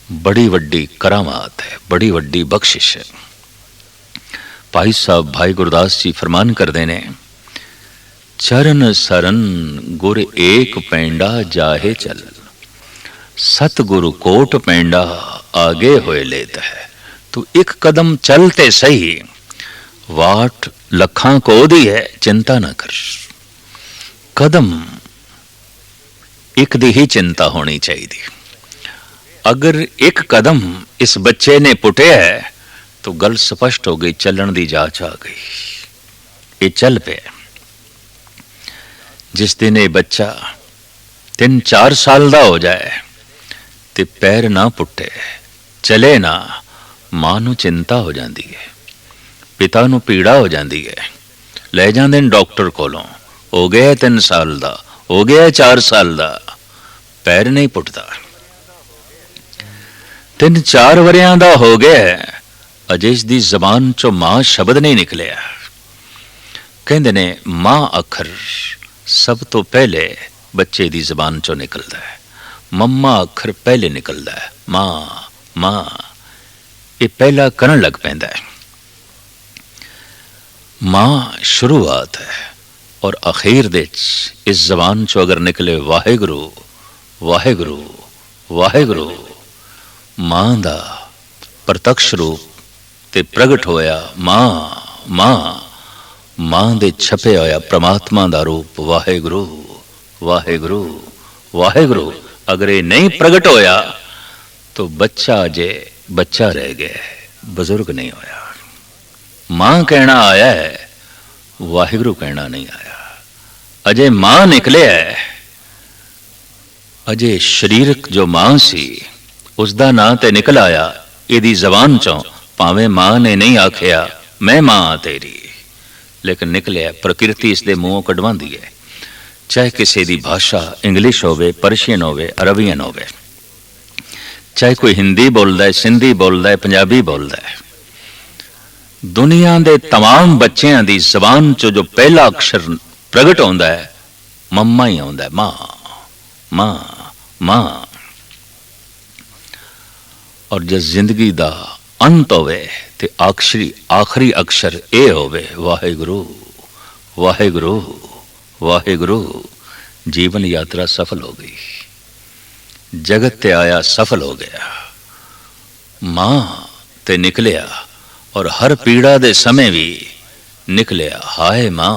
बड़ी वड्डी करामात है, बड़ी वड्डी बख्शिश है। भाई साहब भाई गुरदास जी फरमान करते ने, चरण सरन गुर एक पैंडा जाहे चल, सतगुरु कोट पैंडा आगे होए लेत है। तू एक कदम चलते सही, वाट लखां को दी है, चिंता ना कर। कदम एक दी ही चिंता होनी चाहिए। अगर एक कदम इस बच्चे ने पुटिया है तो गल स्पष्ट हो गई, चलन दी जांच आ गई, ये चल पे। जिस दिन ये बच्चा 3-4 साल का हो जाए ते पैर ना पुटे, चले ना, मां नूं चिंता हो जाती है, पिता नूं पीड़ा हो जाती है। ले जाते डॉक्टर कोलों, हो गया 3 साल का, हो गया 4 साल का, पैर नहीं पुटता। 3-4 वरियां दा हो गया, अजे इसकी जबान चो मां शब्द नहीं निकलिया। कहते ने मां अखर सब तो पहले बच्चे की जबान चो निकलता है, मम्मा अखर पहले निकलता है। मां मां ये पहला करन लग पैंदा है। मां शुरुआत है और अखीर दे इस जबान चो अगर निकले वाहेगुरु वाहेगुरु वाहेगुरु, मां दा प्रत्यक्ष रूप ते प्रगट होया मां मां, मां दे छपे होया परमात्मा दा रूप वाहेगुरु वाहेगुरु वाहेगुरु। अगर ये नहीं प्रगट होया तो बच्चा अजे बच्चा रह गया, बुजुर्ग नहीं होया। मां कहना आया है, वाहेगुरु कहना नहीं आया। अजे मां निकले है, अजे शरीरक जो मां सी उसका नां ते निकल आया इहदी जबान चों, भावें मां ने नहीं आखिया मैं मां तेरी, लेकिन निकलिया प्रकृति इसके मुंहों कढवांदी है। चाहे किसी की भाषा इंग्लिश होवे, पर्शियन होवे, अरबियन होवे, चाहे कोई हिंदी बोलता है, सिंधी बोलता है, पंजाबी बोलता है, दुनिया के तमाम बच्चों की जबान चो जो पहला अक्षर प्रगट होता है मम्मा ही आता है, मां मां मां। और जब जिंदगी का अंत होवे ते आखिरी अक्षर ए होवे वाहेगुरु वाहेगुरु वाहेगुरु। जीवन यात्रा सफल हो गई, जगत ते आया सफल हो गया। मां ते निकलिया और हर पीड़ा दे समय भी निकलिया हाय मां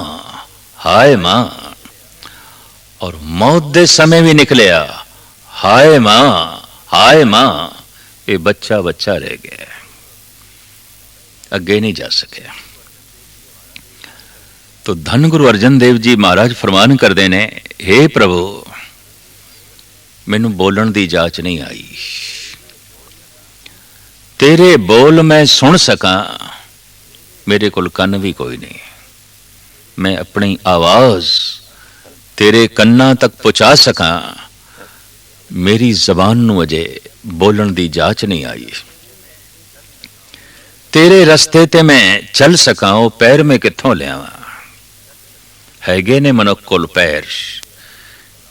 हाय मां, और मौत दे समय भी निकलिया हाय मां हाय मां। ये बच्चा बच्चा रह गया, अगे नहीं जा सके। तो धन गुरु अर्जन देव जी महाराज फरमान करते ने, हे प्रभु मैनू बोलण दी जाच नहीं आई, तेरे बोल मैं सुन सका, मेरे कोल कन्न भी कोई नहीं, मैं अपनी आवाज तेरे कन्ना तक पहुंचा सका, मेरी जबान नू अजे बोलण दी जाच नहीं आई। तेरे रस्ते ते मैं चल सका, वो पैर में कित्थों लियावां, हैगे ने मनुख कोल पैर।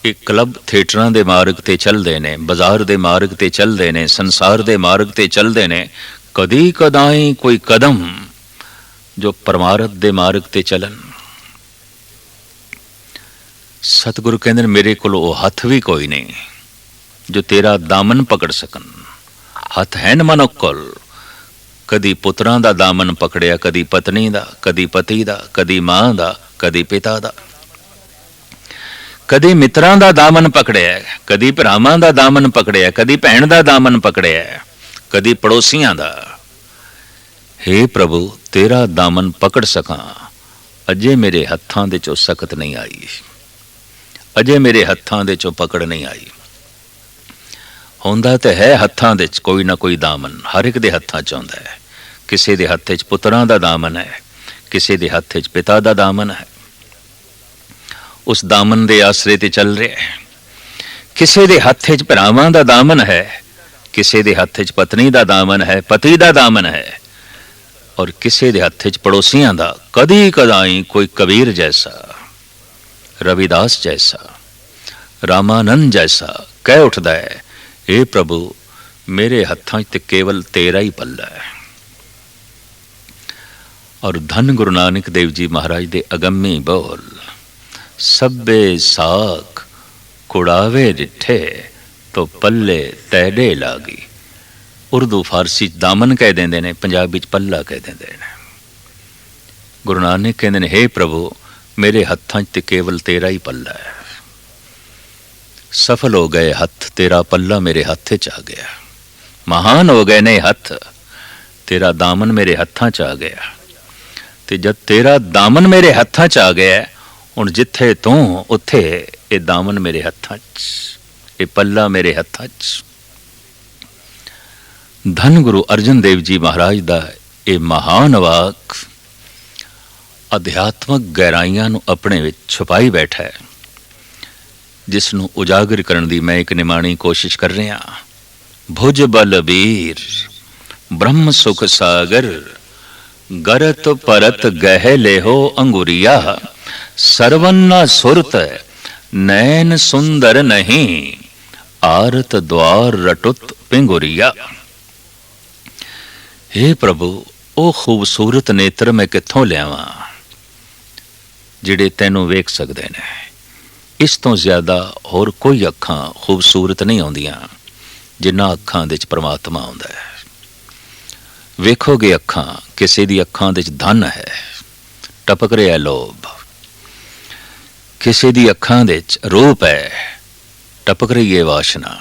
एक क्लब थिएटरां दे मार्ग ते चलदे ने, बाजार दे मार्ग ते चलदे ने, संसार दे मार्ग ते चलदे ने, कदी कदाई कोई कदम जो परमारथ दे मार्ग ते चलन। सतगुरु कहंदे मेरे कोल वो हथ भी कोई नहीं जो तेरा दामन पकड़ सकन। हथ है न मनुख कोल, कदी पुत्रां दा दामन पकड़िया, कदी पत्नी दा, कदी पति दा, कदी मां दा, कदी पिता दा, कदी मित्रां दा दामन पकड़िया, कदी भरावां दा दामन पकड़िया, कदी भैण दा दामन पकड़िया, कदी पड़ोसियां दा। हे प्रभु तेरा दामन पकड़ सका, अजे मेरे हत्थां दे चो सकत नहीं आई, अजे मेरे हत्थां दे चो पकड़ नहीं आई। होंदा ते है हत्थां दे कोई ना कोई दामन, हर एक दे हत्थां च होंदा है। किसी दे हत्थ च पुत्रां दा दामन है, किसी दे हत्थ च पिता दा दामन है। उस दामन दे आसरे ते चल रहे, ਕਿਸੇ ਦੇ ਹੱਥ 'ਚ ਭਰਾਵਾਂ ਦਾ ਦਾਮਨ ਹੈ, ਕਿਸੇ ਦੇ ਹੱਥ 'ਚ ਪਤਨੀ ਦਾ ਦਾਮਨ ਹੈ, ਪਤੀ ਦਾ ਦਾਮਨ ਹੈ, ਔਰ ਕਿਸੇ ਦੇ ਹੱਥ 'ਚ ਪੜੋਸੀਆਂ ਦਾ। ਕਦੀ ਕਦਾਈ ਕੋਈ ਕਬੀਰ ਜੈਸਾ, ਰਵਿਦਾਸ ਜੈਸਾ, ਰਾਮਾਨੰਦ ਜੈਸਾ ਕਹਿ ਉੱਠਦਾ ਹੈ, ਇਹ ਪ੍ਰਭੂ ਮੇਰੇ ਹੱਥਾਂ 'ਚ ਤੇ ਕੇਵਲ ਤੇਰਾ ਹੀ ਪੱਲਾ ਹੈ। ਔਰ ਧੰਨ ਗੁਰੂ ਨਾਨਕ ਦੇਵ ਜੀ ਮਹਾਰਾਜ ਦੇ ਅਗੰਮੀ ਬੋਲ, ਸਭੇ ਸਾਖ ਕੁੜਾਵੇ ਡਿਠੇ ਤੋ ਪੱਲੇ ਤੈਡੇ ਲਾਗੀ। ਉਰਦੂ ਫਾਰਸੀ 'ਚ ਦਾਮਨ ਕਹਿ ਦਿੰਦੇ ਨੇ, ਪੰਜਾਬੀ 'ਚ ਪੱਲਾ ਕਹਿ ਦਿੰਦੇ ਨੇ। ਗੁਰੂ ਨਾਨਕ ਕਹਿੰਦੇ ਨੇ, ਹੇ ਪ੍ਰਭੂ ਮੇਰੇ ਹੱਥਾਂ 'ਚ ਤੇ ਕੇਵਲ ਤੇਰਾ ਹੀ ਪੱਲਾ ਹੈ। ਸਫਲ ਹੋ ਗਏ ਹੱਥ, ਤੇਰਾ ਪੱਲਾ ਮੇਰੇ ਹੱਥ 'ਚ ਆ ਗਿਆ। ਮਹਾਨ ਹੋ ਗਏ ਨੇ ਹੱਥ, ਤੇਰਾ ਦਾਮਨ ਮੇਰੇ ਹੱਥਾਂ 'ਚ ਆ ਗਿਆ। ਤੇ ਜਦ ਤੇਰਾ ਦਾਮਨ ਮੇਰੇ ਹੱਥਾਂ 'ਚ ਆ ਗਿਆ, ਹੁਣ ਜਿੱਥੇ ਤੂੰ ਉੱਥੇ ਇਹ ਦਾਮਨ ਮੇਰੇ ਹੱਥਾਂ 'ਚ, ਇਹ ਪੱਲਾ ਮੇਰੇ ਹੱਥਾਂ 'ਚ। ਧੰਨ ਗੁਰੂ ਅਰਜਨ ਦੇਵ ਜੀ ਮਹਾਰਾਜ ਦਾ ਇਹ ਮਹਾਨ ਵਾਕ ਅਧਿਆਤਮਕ ਗਹਿਰਾਈਆਂ ਨੂੰ ਆਪਣੇ ਵਿੱਚ ਛੁਪਾਈ ਬੈਠਾ ਹੈ, ਜਿਸ ਨੂੰ ਉਜਾਗਰ ਕਰਨ ਦੀ ਮੈਂ ਇੱਕ ਨਿਮਾਣੀ ਕੋਸ਼ਿਸ਼ ਕਰ ਰਿਹਾ। ਭੁਜ ਬਲਬੀਰ ਬ੍ਰਹਮ ਸੁਖ ਸਾਗਰ, ਗਰਤ ਪਰਤ ਗਹਿ ਲੇਹੋ ਅੰਗੁਰੀਆ, ਸਰਵਨਾ ਸੁਰਤ ਨੈਨ ਸੁੰਦਰ ਨਹੀਂ, ਆਰਤ द्वार रटुत पिंगुरिया। हे प्रभु ਉਹ ਖੂਬਸੂਰਤ ਨੇਤਰ ਮੈਂ ਕਿੱਥੋਂ ਲਿਆਵਾਂ ਜਿਹੜੇ ਤੈਨੂੰ ਵੇਖ ਸਕਦੇ ਨੇ। ਇਸ ਤੋਂ ਜ਼ਿਆਦਾ ਹੋਰ ਕੋਈ ਅੱਖਾਂ ਖੂਬਸੂਰਤ ਨਹੀਂ ਆਉਂਦੀਆਂ ਜਿੰਨਾ ਅੱਖਾਂ ਦੇ ਵਿੱਚ ਪਰਮਾਤਮਾ ਆਉਂਦਾ ਹੈ। ਵੇਖੋਗੇ ਅੱਖਾਂ, ਕਿਸੇ ਦੀ ਅੱਖਾਂ ਦੇ ਵਿੱਚ ਧਨ ਹੈ, ਟਪਕ ਰਿਹਾ ਲੋਭ। ਕਿਸੇ ਦੀ ਅੱਖਾਂ ਦੇ ਵਿੱਚ ਰੂਪ ਹੈ, ਟਪਕ ਰਹੀ ਹੈ ਵਾਸ਼ਨਾ।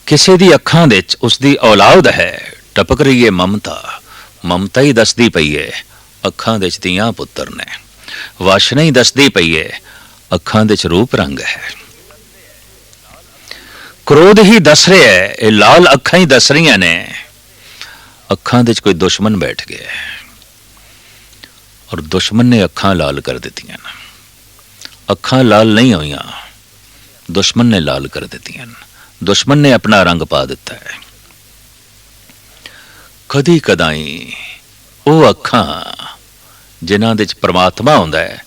ਕਿਸੇ ਦੀ ਅੱਖਾਂ ਦੇ ਵਿੱਚ ਉਸਦੀ ਔਲਾਦ ਹੈ, ਟਪਕ ਰਹੀ ਹੈ ਮਮਤਾ। ਮਮਤਾ ਹੀ ਦੱਸਦੀ ਪਈ ਹੈ ਅੱਖਾਂ ਦੇ ਵਿੱਚ ਧੀਆਂ ਪੁੱਤਰ ਨੇ। ਵਾਸ਼ਨਾ ਹੀ ਦੱਸਦੀ ਪਈ ਹੈ ਅੱਖਾਂ ਦੇ ਵਿੱਚ ਰੂਪ ਰੰਗ ਹੈ। ਕ੍ਰੋਧ ਹੀ ਦੱਸ ਰਿਹਾ ਹੈ, ਇਹ ਲਾਲ ਅੱਖਾਂ ਹੀ ਦੱਸ ਰਹੀਆਂ ਨੇ ਅੱਖਾਂ ਦੇ ਵਿੱਚ ਕੋਈ ਦੁਸ਼ਮਣ ਬੈਠ ਗਿਆ ਔਰ ਦੁਸ਼ਮਣ ਨੇ ਅੱਖਾਂ ਲਾਲ ਕਰ ਦਿੱਤੀਆਂ। ਅੱਖਾਂ ਲਾਲ ਨਹੀਂ ਹੋਈਆਂ, ਦੁਸ਼ਮਣ ਨੇ ਲਾਲ ਕਰ ਦਿੱਤੀਆਂ। ਦੁਸ਼ਮਣ ਨੇ ਆਪਣਾ ਰੰਗ ਪਾ ਦਿੱਤਾ ਹੈ। ਕਦੀ ਕਦਾਈ ਉਹ ਅੱਖਾਂ ਜਿਨ੍ਹਾਂ ਦੇ ਵਿੱਚ ਪਰਮਾਤਮਾ ਹੁੰਦਾ ਹੈ,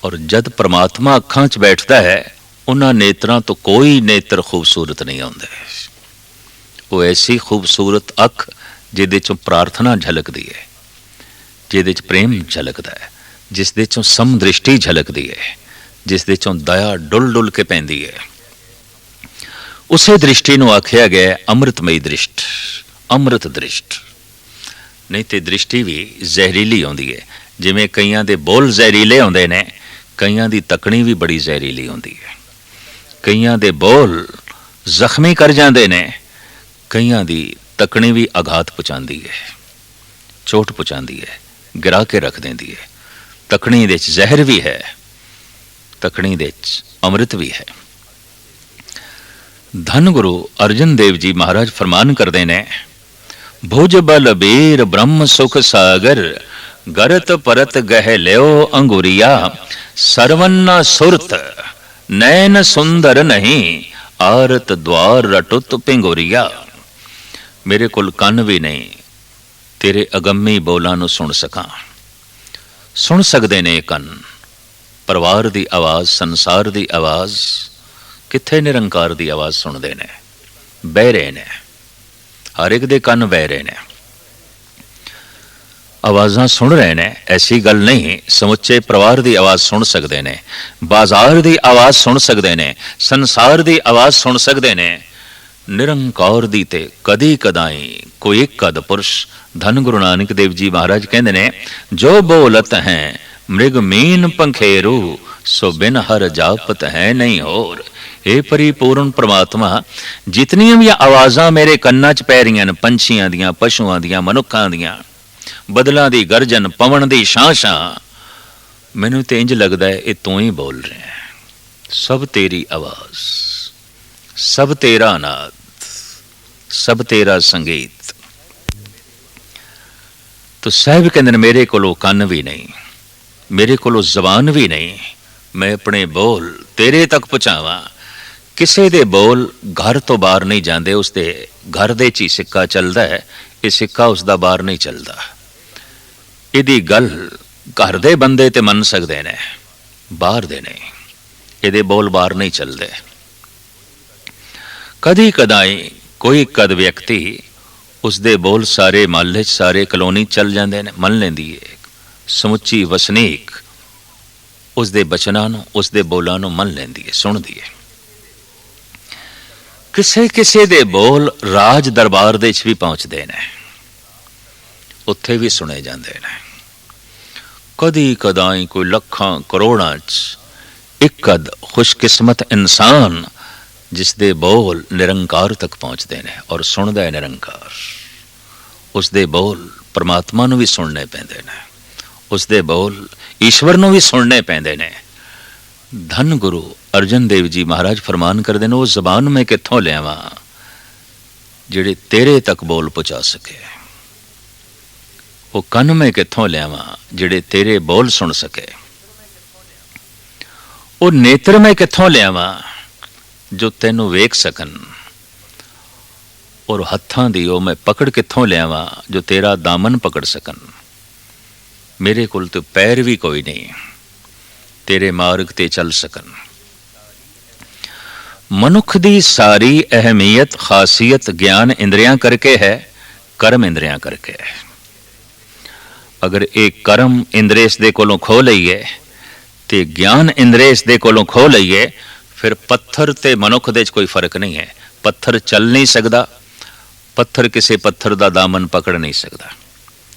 ਔਰ ਜਦ ਪਰਮਾਤਮਾ ਅੱਖਾਂ 'ਚ ਬੈਠਦਾ ਹੈ, ਉਹਨਾਂ ਨੇਤਰਾਂ ਤੋਂ ਕੋਈ ਨੇਤਰ ਖੂਬਸੂਰਤ ਨਹੀਂ ਆਉਂਦੇ। ਉਹ ਐਸੀ ਖੂਬਸੂਰਤ ਅੱਖ ਜਿਹਦੇ 'ਚੋਂ ਪ੍ਰਾਰਥਨਾ ਝਲਕਦੀ ਹੈ, ਜਿਹਦੇ 'ਚ ਪ੍ਰੇਮ ਝਲਕਦਾ ਹੈ, ਜਿਸ ਦੇ 'ਚੋਂ ਸਮਦ੍ਰਿਸ਼ਟੀ ਝਲਕਦੀ ਹੈ, ਜਿਸ ਦੇ 'ਚੋਂ ਦਇਆ ਡੁੱਲ ਡੁੱਲ ਕੇ ਪੈਂਦੀ ਹੈ। ਉਸੇ ਦ੍ਰਿਸ਼ਟੀ ਨੂੰ ਆਖਿਆ ਗਿਆ ਅੰਮ੍ਰਿਤਮਈ ਦ੍ਰਿਸ਼ਟ, ਅੰਮ੍ਰਿਤ ਦ੍ਰਿਸ਼ਟ। ਨਹੀਂ ਤੇ ਦ੍ਰਿਸ਼ਟੀ ਵੀ ਜ਼ਹਿਰੀਲੀ ਆਉਂਦੀ ਹੈ। ਜਿਵੇਂ ਕਈਆਂ ਦੇ ਬੋਲ ਜ਼ਹਿਰੀਲੇ ਆਉਂਦੇ ਨੇ, ਕਈਆਂ ਦੀ ਤੱਕਣੀ ਵੀ ਬੜੀ ਜ਼ਹਿਰੀਲੀ ਹੁੰਦੀ ਹੈ। ਕਈਆਂ ਦੇ ਬੋਲ ਜ਼ਖਮੀ ਕਰ ਜਾਂਦੇ ਨੇ, ਕਈਆਂ ਦੀ ਤੱਕਣੀ ਵੀ ਆਘਾਤ ਪਹੁੰਚਾਉਂਦੀ ਹੈ, ਚੋਟ ਪਹੁੰਚਾਉਂਦੀ ਹੈ, ਗਿਰਾ ਕੇ ਰੱਖ ਦਿੰਦੀ ਹੈ। ਤੱਕਣੀ ਦੇ ਵਿੱਚ ਜ਼ਹਿਰ ਵੀ ਹੈ, ਤੱਕਣੀ ਦੇ ਵਿੱਚ ਅੰਮ੍ਰਿਤ ਵੀ ਹੈ। ਧੰਨ ਗੁਰੂ ਅਰਜਨ ਦੇਵ ਜੀ ਮਹਾਰਾਜ ਫਰਮਾਨ ਕਰਦੇ ਨੇ, ਭੁਜ ਬਲਬੀਰ ਬ੍ਰਹਮ ਸੁਖ ਸਾਗਰ, ਗਰਤ ਪਰਤ ਗਹਿ ਲਿਓ ਅੰਗੁਰੀਆ, ਸਰਵਨਾ ਸੁਰਤ ਨੈਨ ਸੁੰਦਰ ਨਹੀਂ, ਆਰਤ द्वार रटुत पिंगुरिया। ਮੇਰੇ ਕੋਲ ਕੰਨ ਵੀ ਨਹੀਂ ਤੇਰੇ ਅਗੰਮੀ ਬੋਲਾਂ ਨੂੰ ਸੁਣ ਸਕਾਂ। ਸੁਣ ਸਕਦੇ ਨੇ ਕੰਨ, ਪਰਿਵਾਰ ਦੀ ਆਵਾਜ਼, ਸੰਸਾਰ ਦੀ ਆਵਾਜ਼। ਕਿੱਥੇ ਨਿਰੰਕਾਰ ਦੀ ਆਵਾਜ਼ ਸੁਣਦੇ ਨੇ? ਬਹਿਰੇ ਨੇ, ਹਰ ਇੱਕ ਦੇ ਕੰਨ ਬਹਿਰੇ ਨੇ, ਆਵਾਜ਼ਾਂ ਸੁਣ ਰਹੇ ਨੇ। ਐਸੀ ਗੱਲ ਨਹੀਂ, ਸਮੁੱਚੇ ਪਰਿਵਾਰ ਦੀ ਆਵਾਜ਼ ਸੁਣ ਸਕਦੇ ਨੇ, ਬਾਜ਼ਾਰ ਦੀ ਆਵਾਜ਼ ਸੁਣ ਸਕਦੇ ਨੇ, ਸੰਸਾਰ ਦੀ ਆਵਾਜ਼ ਸੁਣ ਸਕਦੇ ਨੇ। ਨਿਰੰਕਾਰ ਦੀ ਤੇ ਕਦੀ ਕਦਾਈ ਕੋਈ ਇੱਕ ਅਦ ਪੁਰਸ਼। ਧੰਨ ਗੁਰੂ ਨਾਨਕ ਦੇਵ ਜੀ ਮਹਾਰਾਜ ਕਹਿੰਦੇ ਨੇ, ਜੋ ਬੋਲਤ ਹੈ ਮ੍ਰਿਗ ਮੀਨ ਪੰਖੇਰੂ, ਸੋ ਬਿਨ ਹਰ ਜਾਪਤ ਹੈ ਨਹੀਂ ਹੋਰ। ਇਹ ਪਰਿਪੂਰਨ ਪ੍ਰਮਾਤਮਾ, ਜਿਤਨੀਆਂ ਵੀ ਆਵਾਜ਼ਾਂ ਮੇਰੇ ਕੰਨਾਂ 'ਚ ਪੈ ਰਹੀਆਂ ਨੇ, ਪੰਛੀਆਂ ਦੀਆਂ, ਪਸ਼ੂਆਂ ਦੀਆਂ, ਮਨੁੱਖਾਂ ਦੀਆਂ, ਬਦਲਾਂ ਦੀ ਗਰਜਨ, ਪਵਨ ਦੀ ਛਾਂ, ਮੈਨੂੰ ਤੇ ਇੰਜ ਲੱਗਦਾ ਹੈ ਇਹ ਤੂੰ ਹੀ ਬੋਲ ਰਿਹਾ ਹੈ। ਸਭ ਤੇਰੀ ਆਵਾਜ਼, ਸਭ ਤੇਰਾ ਨਾਦ, ਸਭ ਤੇਰਾ ਸੰਗੀਤ। ਤੋ ਸਾਹਿਬ ਕਹਿੰਦੇ ਨੇ, ਮੇਰੇ ਕੋਲੋਂ ਕੰਨ ਵੀ ਨਹੀਂ, ਮੇਰੇ ਕੋਲੋਂ ਜ਼ਬਾਨ ਵੀ ਨਹੀਂ, मैं अपने बोल तेरे तक पहुँचावां। किसी दे बोल घर तो बाहर नहीं जाते, उसके घर दे च ही सिक्का चलता है, ये सिक्का उसका बाहर नहीं चलता। इहदी गल घर दे बंदे ते मन सकते ने, बाहर दे नहीं। इहदे बोल बाहर नहीं चलते। कदी कदाई कोई कद व्यक्ति उसके बोल सारे महल्ले सारे कलोनी चल जाते हैं, मन लेंदी है। समुची वसनीक उसके बचनों उसके बोलों मन लेंदी है, सुनती है। किसे किसे दे बोल राज दरबार दे भी पहुँचते हैं, उत्थे भी सुने जाते हैं। कदी कदाई कोई लखां करोड़ां च एक कद खुशकिस्मत इंसान जिसदे बोल निरंकार तक पहुँचते हैं और सुनता है निरंकार। उसदे बोल परमात्मा नूं भी सुनने पैंदे ने, उसदे बोल ईश्वर नूं भी सुनने पैंदे ने। धन गुरु अर्जन देव जी महाराज फरमान करते हैं, वो जबान में कित्थों लियावां जिहड़े तेरे तक बोल पहुँचा सके, वो कन में कित्थों लियावां जिहड़े तेरे बोल सुन सके, वो नेत्र में कित्थों लियावां जो तैनूं वेख सकन, और हत्थां दी ओ मैं पकड़ कित्थों लियावां जो तेरा दामन पकड़ सकन। मेरे कोल तो पैर भी कोई नहीं तेरे मार्ग ते चल सकन। मनुख दी सारी अहमियत खासियत ज्ञान इंद्रियां करके है, कर्म इंद्रियां करके है। अगर एक कर्म इंद्रेस दे कोलों खो लईए ते ज्ञान इंद्रेस दे कोलों खो लईए, फिर पत्थर ते मनुख दे कोई फर्क नहीं है। पत्थर चल नहीं सकता, पत्थर किसी पत्थर दा दामन पकड़ नहीं सकता,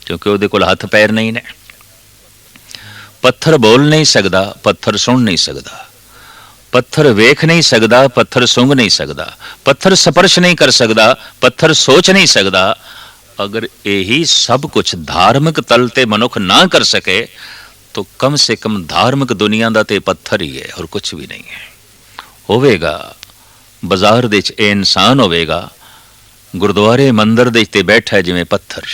क्योंकि उहदे कोल हथ पैर नहीं ने। पत्थर बोल नहीं सकता, पत्थर सुन नहीं सकता, पत्थर वेख नहीं सकता, पत्थर सूंघ नहीं सकता, पत्थर स्पर्श नहीं कर सकता, पत्थर सोच नहीं सकता। अगर यही सब कुछ धार्मिक तल ते मनुख ना कर सके तो कम से कम धार्मिक दुनिया दा ते पत्थर ही है और कुछ भी नहीं है। होवेगा बाजार दे ए इंसान होवेगा, गुरुद्वारे मंदिर दे ते बैठा है जिवें पत्थर,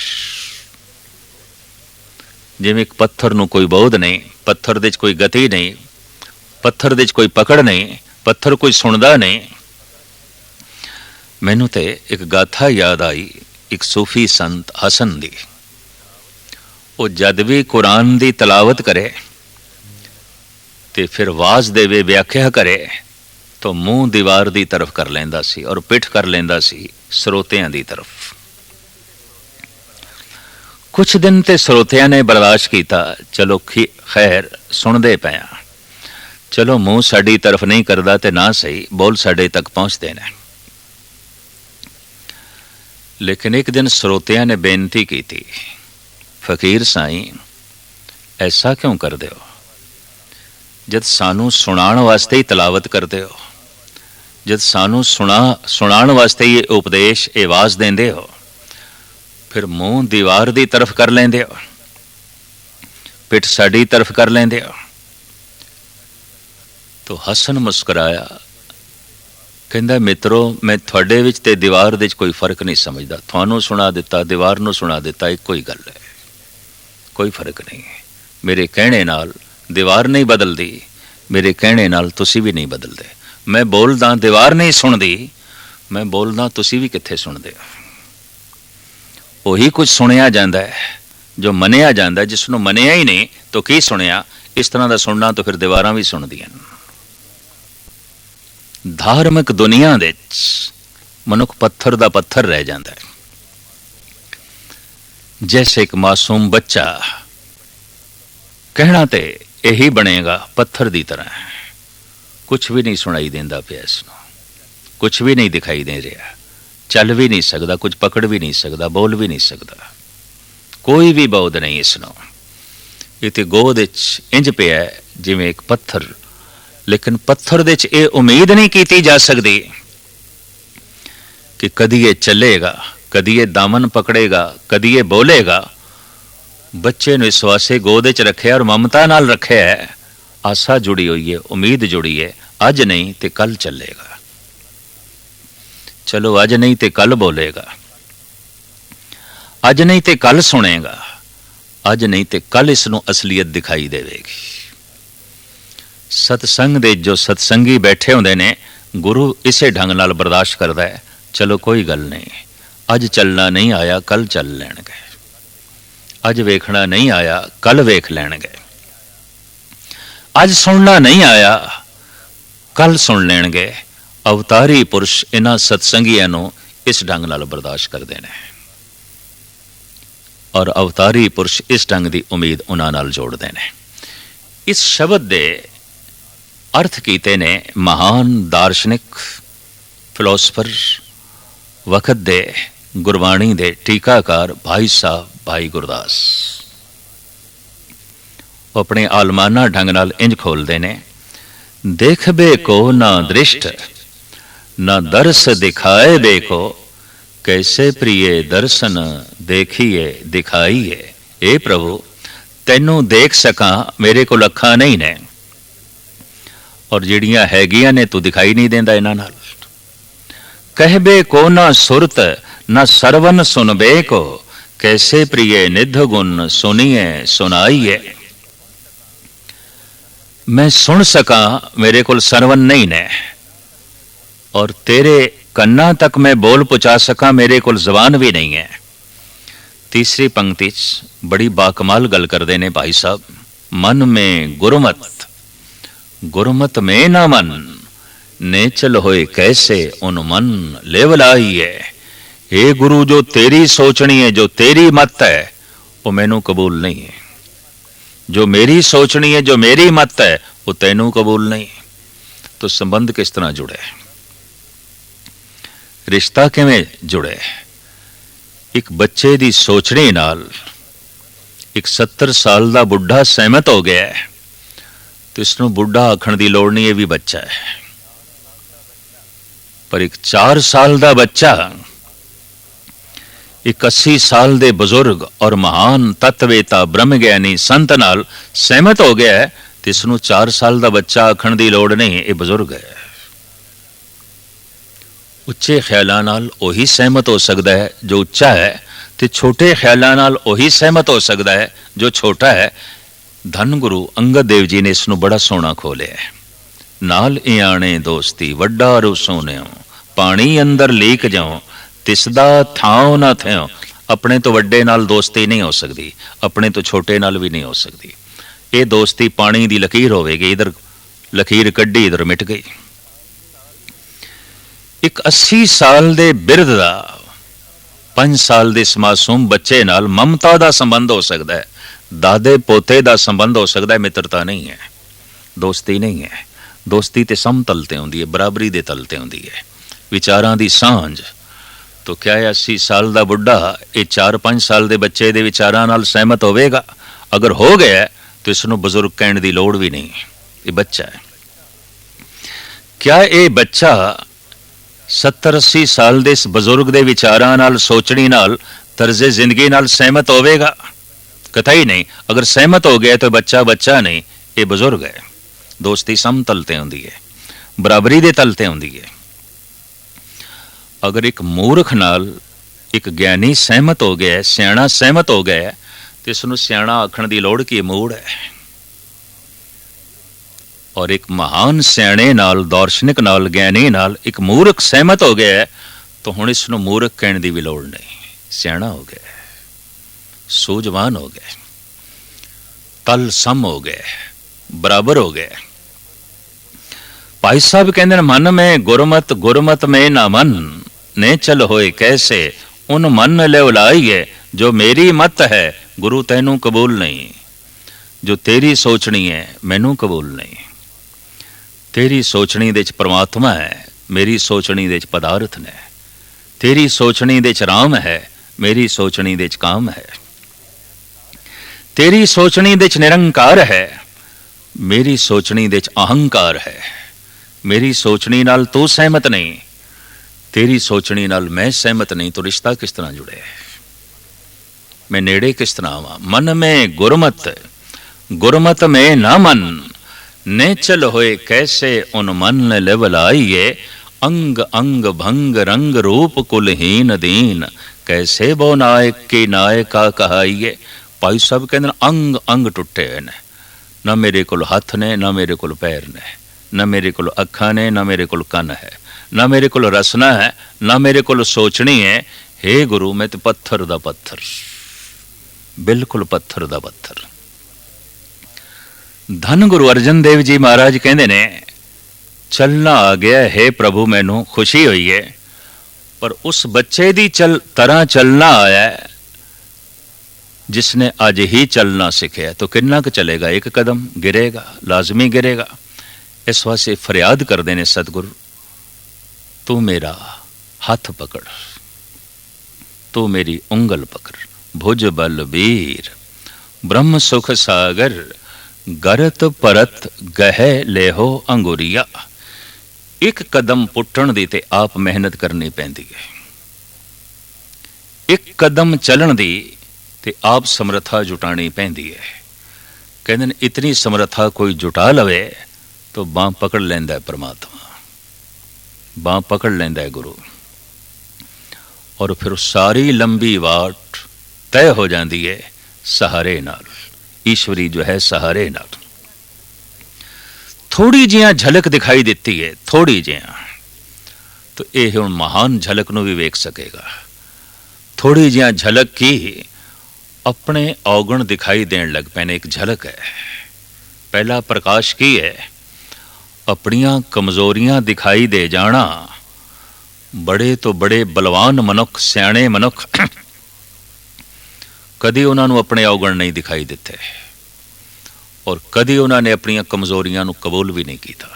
जिवें एक पत्थर नूं कोई बोध नहीं, पत्थर दे कोई गति नहीं, पत्थर दे कोई पकड़ नहीं, पत्थर कोई सुनदा नहीं। मैनू ते एक गाथा याद आई, एक सूफी संत हसन दी। वो जद भी कुरान दी तलावत करे ते फिर वाज देवे व्याख्या करे तो मुंह दीवार दी तरफ कर लेंदा सी और पिठ कर लेंदा सी ਸਰੋਤਿਆਂ दी तरफ। कुछ दिन ते ਸਰੋਤਿਆਂ ने बर्दाश्त किया, चलो खैर सुनते पे हाँ, चलो मुंह साड़ी तरफ नहीं करता तो ना सही, बोल साडे तक पहुँचते हैं। लेकिन एक दिन ਸਰੋਤਿਆਂ ने बेनती की थी, फकीर साईं ऐसा क्यों करते हो, जद सानू सुनाण वास्ते ही तलावत करते हो, जद सानू सुनाण वास्ते ये उपदेश आवाज देंदे हो, फिर मुंह दीवार दी तरफ कर लेंदे हो, पिठ साड़ी तरफ कर लेंदे हो। तो हसन मुस्कुराया, कहंदा मित्रो मैं थोड़े विच ते दीवार दे कोई फर्क नहीं समझदा, थानू सुना दिता दीवार नू सुना दिता इक्को ही गल है, कोई फर्क नहीं है। मेरे कहने नाल दीवार नहीं बदलदी, मेरे कहने नाल तुसी भी नहीं बदलदे। मैं बोलदा दीवार नहीं सुनदी, मैं बोलदा तुसी भी कित्थे सुनदे हो। वही कुछ सुनिया जाता है जो मनिया जाता है, जिसनों मनिया ही नहीं तो की सुनिया। इस तरह का सुनना तो फिर दीवारां भी सुनदियां। धार्मिक दुनिया दे मनुख पत्थर दा पत्थर रह जाता है। जैसे एक मासूम बच्चा, कहना तो यही बनेगा पत्थर की तरह, कुछ भी नहीं सुनाई देंदा पिया, इसनों कुछ भी नहीं दिखाई दे रहा, चल भी नहीं सकता, कुछ पकड़ भी नहीं सकता, बोल भी नहीं सकता, कोई भी बोध नहीं इसनों। ये तो गोद इंज पिया है जिवें एक पत्थर। लेकिन पत्थर दे ये उम्मीद नहीं की जा सकती कि कदी ये चलेगा, कदी ये दामन पकड़ेगा, कदी ये बोलेगा। बच्चे ने इस वास्ते गोद च रखे और ममता नाल रखे है, आशा जुड़ी हुई है, उम्मीद जुड़ी है, अज नहीं तो कल चलेगा, चलो अज नहीं तो कल बोलेगा, अज नहीं तो कल सुनेगा, अज नहीं तो कल इसनों असलियत दिखाई देगी। सतसंग दे जो सतसंगी बैठे होंदे ने गुरु इसे ढंग नाल बर्दाश्त करदा है। चलो कोई गल नहीं, अज चलना नहीं आया कल चल लैणगे, अज वेखना नहीं आया कल वेख लैणगे, अज सुनना नहीं आया कल सुन लैणगे। अवतारी पुरुष इन्हां सतसंगियां नूं इस ढंग नाल बर्दाश्त करदे ने और अवतारी पुरुष इस ढंग की उम्मीद उन्हां नाल जोड़ते हैं। इस शब्द दे अर्थ कीते ने महान दार्शनिक फिलोसफर वक्त दे गुरबाणी दे टीकाकार भाई साहब भाई गुरदास। वो अपने आलमाना ढंग नाल इंज खोलते ने, देखबे को ना दृष्ट ना दर्श दिखाए बे को, कैसे प्रिय दर्शन देखिए दिखाइए। ए प्रभु तैनू देख सका मेरे को अखां नहीं ने, और जिहड़ियां हैगियां ने तू दिखाई नहीं देंदा इन्हां नाल। कहबे को ना सुरत ना सरवन सुनबे को, कैसे प्रिय निध गुण सुनिए सुनाइए। मैं सुन सका मेरे को सरवन नहीं ने, और तेरे कन्ना तक मैं बोल पहुंचा सका मेरे को जबान भी नहीं है। तीसरी पंक्ति बड़ी बाकमाल गल करते ने भाई साहब, मन में गुरमत गुरमत में ना मन, नेचल होए कैसे उन मन लेवलाइए। हे गुरु जो तेरी सोचनी है जो तेरी मत है वो मैनू कबूल नहीं है, जो मेरी सोचनी है जो मेरी मत है वो तैनू कबूल नहीं। तो संबंध किस तरह जुड़े, रिश्ता किवें जुड़े। एक बच्चे दी सोचनी नाल एक 70 साल दा बुढ़ा सहमत हो गया है, तो इसनू बुढ़ा आखण दी लोड़ नहीं, ये भी बच्चा है। पर एक 4 साल दा बच्चा एक 80 साल दे बुजुर्ग और महान तत्वेता ब्रह्म ज्ञानी संत नाल सहमत हो गया है, तो इसनू 4 साल दा बच्चा आखण दी लोड़ नहीं, ये बुजुर्ग है। उच्चे ख्यालां नाल ओही सहमत हो सकता है जो उच्चा है, ते छोटे ख्यालां नाल ओही सहमत हो सकता है जो छोटा है। धन गुरु अंगद देव जी ने इसनू बड़ा सोहना खोलिया है। नाल इयाणे दोस्ती वड्डा रू सोनियो, पानी अंदर लीक जाओ तिसदा थां ना थियो। अपने तो वड्डे नाल दोस्ती नहीं हो सकती, अपने तो छोटे नाल भी नहीं हो सकती। ये दोस्ती पानी दी लकीर होवेगी, इधर लकीर कड्डी इधर मिट गई। एक 80 साल दे बिरध दा 5 साल दे इस मासूम बच्चे नाल ममता दा संबंध हो सकता है, दादे पोते दा संबंध हो सकता है, मित्रता नहीं है, दोस्ती नहीं है। दोस्ती ते समतल ते होंदी है, बराबरी दे तल ते होंदी है, विचारां दी सांझ। तो क्या 80 साल दा बुढ़ा ये 4-5 साल दे बच्चे दे विचारां नाल सहमत होवेगा? अगर हो गया तो इसनू बुजुर्ग कहने दी लोड़ भी नहीं, ये बच्चा है। क्या ये बच्चा 70-80 साल दे इस बुजुर्ग दे विचारां नाल सोचनी नाल तर्जे जिंदगी नाल सहमत होवेगा? कतई नहीं। अगर सहमत हो गया तो बच्चा बच्चा नहीं, ये बुजुर्ग है। दोस्ती समतल ते होंदी है, बराबरी दे तल ते होंदी है। अगर एक मूर्ख नाल एक ज्ञानी सहमत हो गया है, सियाणा सहमत हो गया है, तो इसनू सियाणा आखण दी लोड़ की मूड़ है। और एक महान सियाणे नाल दार्शनिक नाल ज्ञानी नाल एक मूर्ख सहमत हो गया है, तो हुण इसनू मूर्ख कहण दी भी लोड़ नहीं, सियाणा हो गया, सूझवान हो गए, तल सम हो गए, बराबर हो गए। भाई साहब कहते हैं, मन में गुरमत गुरमत में ना मन, ने चल होए कैसे उन मन ले उलाइए। जो मेरी मत है गुरु तैनू कबूल नहीं, जो तेरी सोचनी है मैनू कबूल नहीं। तेरी सोचनी दे च परमात्मा है, मेरी सोचनी दे च पदार्थ ने। तेरी सोचनी दे च राम है, मेरी सोचनी दे च काम है। तेरी सोचनी दे च निरंकार है, मेरी सोचनी दे च अहंकार है। मेरी सोचनी नाल तू सहमत नहीं, तेरी सोचनी नाल मैं सहमत नहीं, तो रिश्ता किस तरह जुड़े, मैं नेड़े किस तरह आवां। मन में गुरमत गुरमत में ना मन, ने चल होए कैसे उन मन लेवलाइए। अंग अंग भंग रंग रूप कुलहीन दीन, कैसे बो नायक की नायका कहाइए। भाई साहब कहते अंग अंग टुटे हुए ने, ना मेरे कोल हथ ने, ना मेरे कोल पैर ने, ना मेरे कोल अखां ने, ना मेरे कोल कन है, ना मेरे कोल रसना है, ना मेरे कोल सोचनी है। हे गुरु मैं तो पत्थर दा पत्थर, बिल्कुल पत्थर दा पत्थर। धन गुरु अर्जन देव जी महाराज कहते ने, चलना आ गया है प्रभु, मैनू खुशी हुई है, पर उस बच्चे दी तरह चलना आया है जिसने अज ही चलना सीखिया, तो किन्ना क चलेगा? एक कदम गिरेगा, लाजमी गिरेगा। इस वास्ते फरियाद करते ने सतगुरु, तू मेरा हाथ पकड़, तू मेरी उंगल पकड़, भुज बल बीर ब्रह्म सुख सागर, गरत परत गहे लेहो अंगुरिया। एक कदम पुट्टण दी ते आप मेहनत करनी पैंदी है, एक कदम चलन दी ते आप समर्था जुटानी पैंदी है। कहते हैं इतनी समर्था कोई जुटा लवे तो बांह पकड़ लेंदा है परमात्मा, बांह पकड़ लेंदा है गुरु, और फिर सारी लंबी वाट तय हो जाती है सहारे नाल, ईश्वरी जो है सहारे नाल। थोड़ी जिहा झलक दिखाई देती है, थोड़ी जिहा, तो यह हुण महान झलक नूं भी वेख सकेगा। थोड़ी जिहा झलक की अपने औगण दिखाई देण लग पैने, एक झलक है। पहला प्रकाश की है, अपनियां कमजोरियां दिखाई दे जाना। बड़े तो बड़े बलवान मनुख, सियाणे मनुख कदी उन्होंने अपने औगण नहीं दिखाई दिते, और कदी उन्होंने अपनियां कमजोरियां नूं कबूल भी नहीं किया।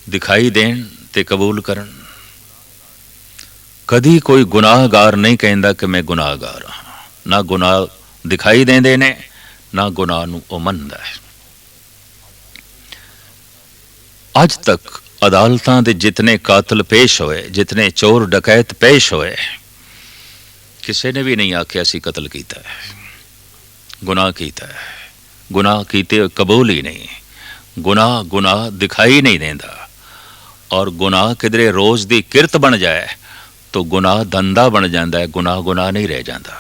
दिखाई देण ते कबूल करन। कदी कोई गुनाहगार नहीं कहता कि मैं गुनाहगार हाँ, ना गुनाह दिखाई देंदे ने, ना गुनाह नूं ओ मनदा है। अज तक अदालतां दे जितने कातल पेश होए, जितने चोर डकैत पेश होए, किसी ने भी नहीं आख्या सी कतल कीता है, गुनाह कीता है। गुनाह कीते कबूल ही नहीं, गुनाह गुनाह दिखाई नहीं देंदा। और गुनाह किधरे रोज दी किरत बन जाए तो गुनाह धंधा बन जाता है, गुनाह गुनाह नहीं रह जाता।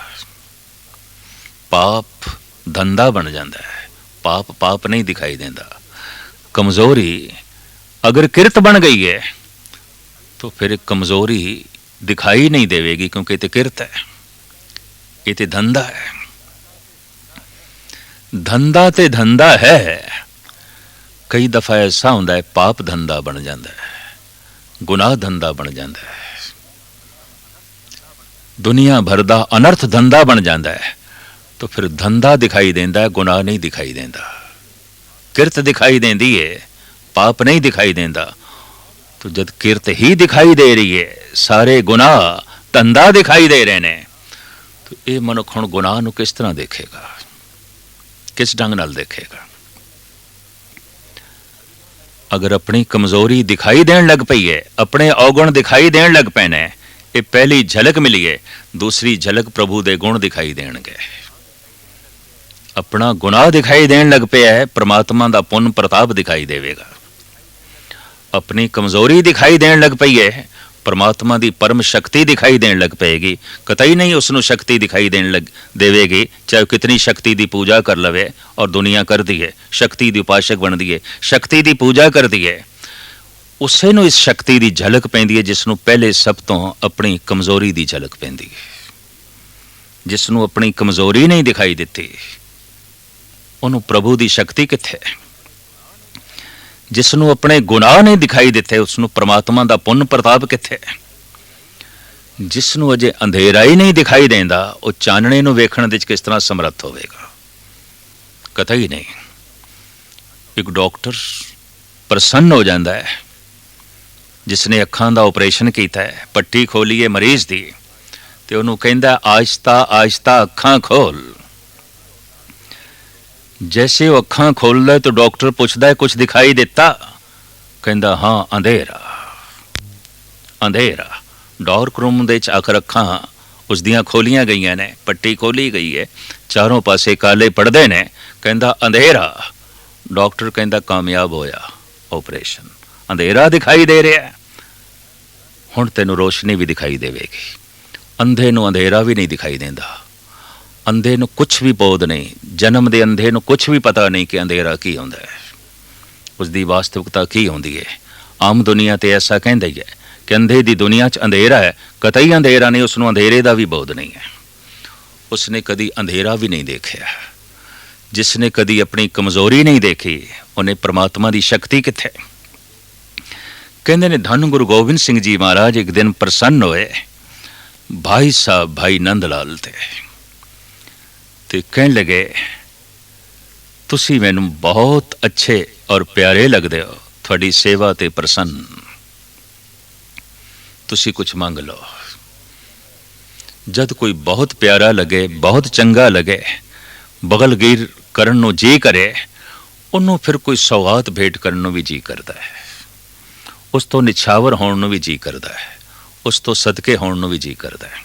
पाप धंधा बन जाता है, पाप पाप नहीं दिखाई देता। कमजोरी अगर किरत बन गई है तो फिर कमजोरी दिखाई नहीं देवेगी, क्योंकि ये किरत है, ये तो धंधा है। धंधा ते धंधा है। कई दफा ऐसा होता है पाप धंधा बन जाता है, गुनाह धंधा बन जाता है, दुनिया भर दा अनर्थ धंधा बन जाता है। तो फिर धंधा दिखाई देता है, गुनाह नहीं दिखाई देता। किरत दिखाई देती है, पाप नहीं दिखाई देता। तो जब किरत ही दिखाई दे रही है, सारे गुनाह धंधा दिखाई दे रहे हैं, तो ये मनुख हुण गुनाह नूं किस तरह देखेगा, किस ढंग नाल देखेगा? अगर अपनी कमजोरी दिखाई देन लग पई है, अपने अवगुण दिखाई देन लग पैने, ये पहली झलक मिली है। दूसरी झलक प्रभु दे गुण दिखाई देणगे। अपना गुनाह दिखाई देन लग पिया है, परमात्मा दा पुन प्रताप दिखाई देवेगा। अपनी कमजोरी दिखाई देन लग पई है, परमात्मा दी परम शक्ति दिखाई देन लग पेगी। कतई नहीं उसनों शक्ति दिखाई देन लग देवेगी, चाहे कितनी शक्ति दी पूजा कर लवे और दुनिया कर दी है, शक्ति दी उपासक बन दी है, शक्ति दी पूजा कर दी है, उसे नूं इस शक्ति दी झलक पैंदी है जिसनों पहले सब तो अपनी कमजोरी दी झलक पैंदी है। जिसनों अपनी कमजोरी नहीं दिखाई देती, उन्होंने प्रभु दी शक्ति किथे? जिसनों अपने गुनाह नहीं दिखाई देते, उसनों परमात्मा दा पुन प्रताप किथे? जिसनों अजे अंधेरा ही नहीं दिखाई देंदा, वो चानणे नूं वेखण दे किस तरह समर्थ होवेगा? कतई नहीं। एक डॉक्टर प्रसन्न हो जाता है जिसने अखां दा ऑपरेशन किया है, पट्टी खोली है मरीज दी, ते उन्होंने कहंदा आहिस्ता आहिस्ता अखां खोल। जैसे वो अखां खोलदा है तो डॉक्टर पूछता है कुछ दिखाई देता? कहंदा हाँ, अंधेरा अंधेरा। डार्क रूम दे आखिर अखां उस दियां खोलियां गई ने, पट्टी खोली गई है, चारों पासे काले पड़दे ने। कहंदा अंधेरा। डॉक्टर कहंदा कामयाब होया ऑपरेशन, अंधेरा दिखाई दे रहा है, हुण तैनूं रोशनी भी दिखाई देवेगी। अंधे नूं अंधेरा भी नहीं दिखाई देंदा। अंधे ਨੂੰ ਕੁਛ ਵੀ ਬੋਧ ਨਹੀਂ, ਜਨਮ ਦੇ ਅੰਧੇ ਨੂੰ ਕੁਛ ਵੀ ਪਤਾ ਨਹੀਂ ਕਿ ਅੰਧੇਰਾ ਕੀ ਹੁੰਦਾ ਹੈ, ਉਸ ਦੀ ਵਾਸਤਵਿਕਤਾ ਕੀ ਹੁੰਦੀ ਹੈ। ਆਮ ਦੁਨੀਆ ਤੇ ਐਸਾ ਕਹਿੰਦਾ ਹੀ ਹੈ ਕਿ ਅੰਧੇ ਦੀ ਦੁਨੀਆ 'ਚ ਅੰਧੇਰਾ ਹੈ, ਕਤਈ ਅੰਧੇਰਾ ਨਹੀਂ, ਉਸ ਨੂੰ ਅੰਧੇਰੇ ਦਾ ਵੀ ਬੋਧ ਨਹੀਂ ਹੈ। ਉਸਨੇ ਕਦੀ ਅੰਧੇਰਾ ਵੀ ਨਹੀਂ ਦੇਖਿਆ। ਜਿਸ ਨੇ ਕਦੀ ਆਪਣੀ ਕਮਜ਼ੋਰੀ ਨਹੀਂ ਦੇਖੀ, ਉਹਨੇ ਪਰਮਾਤਮਾ ਦੀ ਸ਼ਕਤੀ ਕਿੱਥੇ। ਕਹਿੰਦੇ ਨੇ ਧੰਨ ਗੁਰੂ ਗੋਬਿੰਦ ਸਿੰਘ ਜੀ ਮਹਾਰਾਜ ਇੱਕ ਦਿਨ ਪ੍ਰਸੰਨ ਹੋਏ ਭਾਈ ਸਾਹਿਬ ਭਾਈ ਨੰਦ ਲਾਲ ਤੇ ਕਹਿਣ ਲੱਗੇ, ਤੁਸੀਂ ਮੈਨੂੰ ਬਹੁਤ ਅੱਛੇ ਔਰ ਪਿਆਰੇ ਲੱਗਦੇ ਹੋ, ਤੁਹਾਡੀ ਸੇਵਾ ਤੇ ਪ੍ਰਸੰਨ, ਤੁਸੀਂ ਕੁਛ ਮੰਗ ਲਓ। ਜਦ ਕੋਈ ਬਹੁਤ ਪਿਆਰਾ ਲੱਗੇ, ਬਹੁਤ ਚੰਗਾ ਲੱਗੇ, ਬਗਲਗੀਰ ਕਰਨ ਨੂੰ ਜੀ ਕਰੇ, ਉਹਨੂੰ ਫਿਰ ਕੋਈ ਸੌਗਾਤ ਭੇਟ ਕਰਨ ਨੂੰ ਵੀ ਜੀ ਕਰਦਾ ਹੈ, ਉਸ ਤੋਂ ਨਿਛਾਵਰ ਹੋਣ ਨੂੰ ਵੀ ਜੀ ਕਰਦਾ ਹੈ, ਉਸ ਤੋਂ ਸਦਕੇ ਹੋਣ ਨੂੰ ਵੀ ਜੀ ਕਰਦਾ ਹੈ।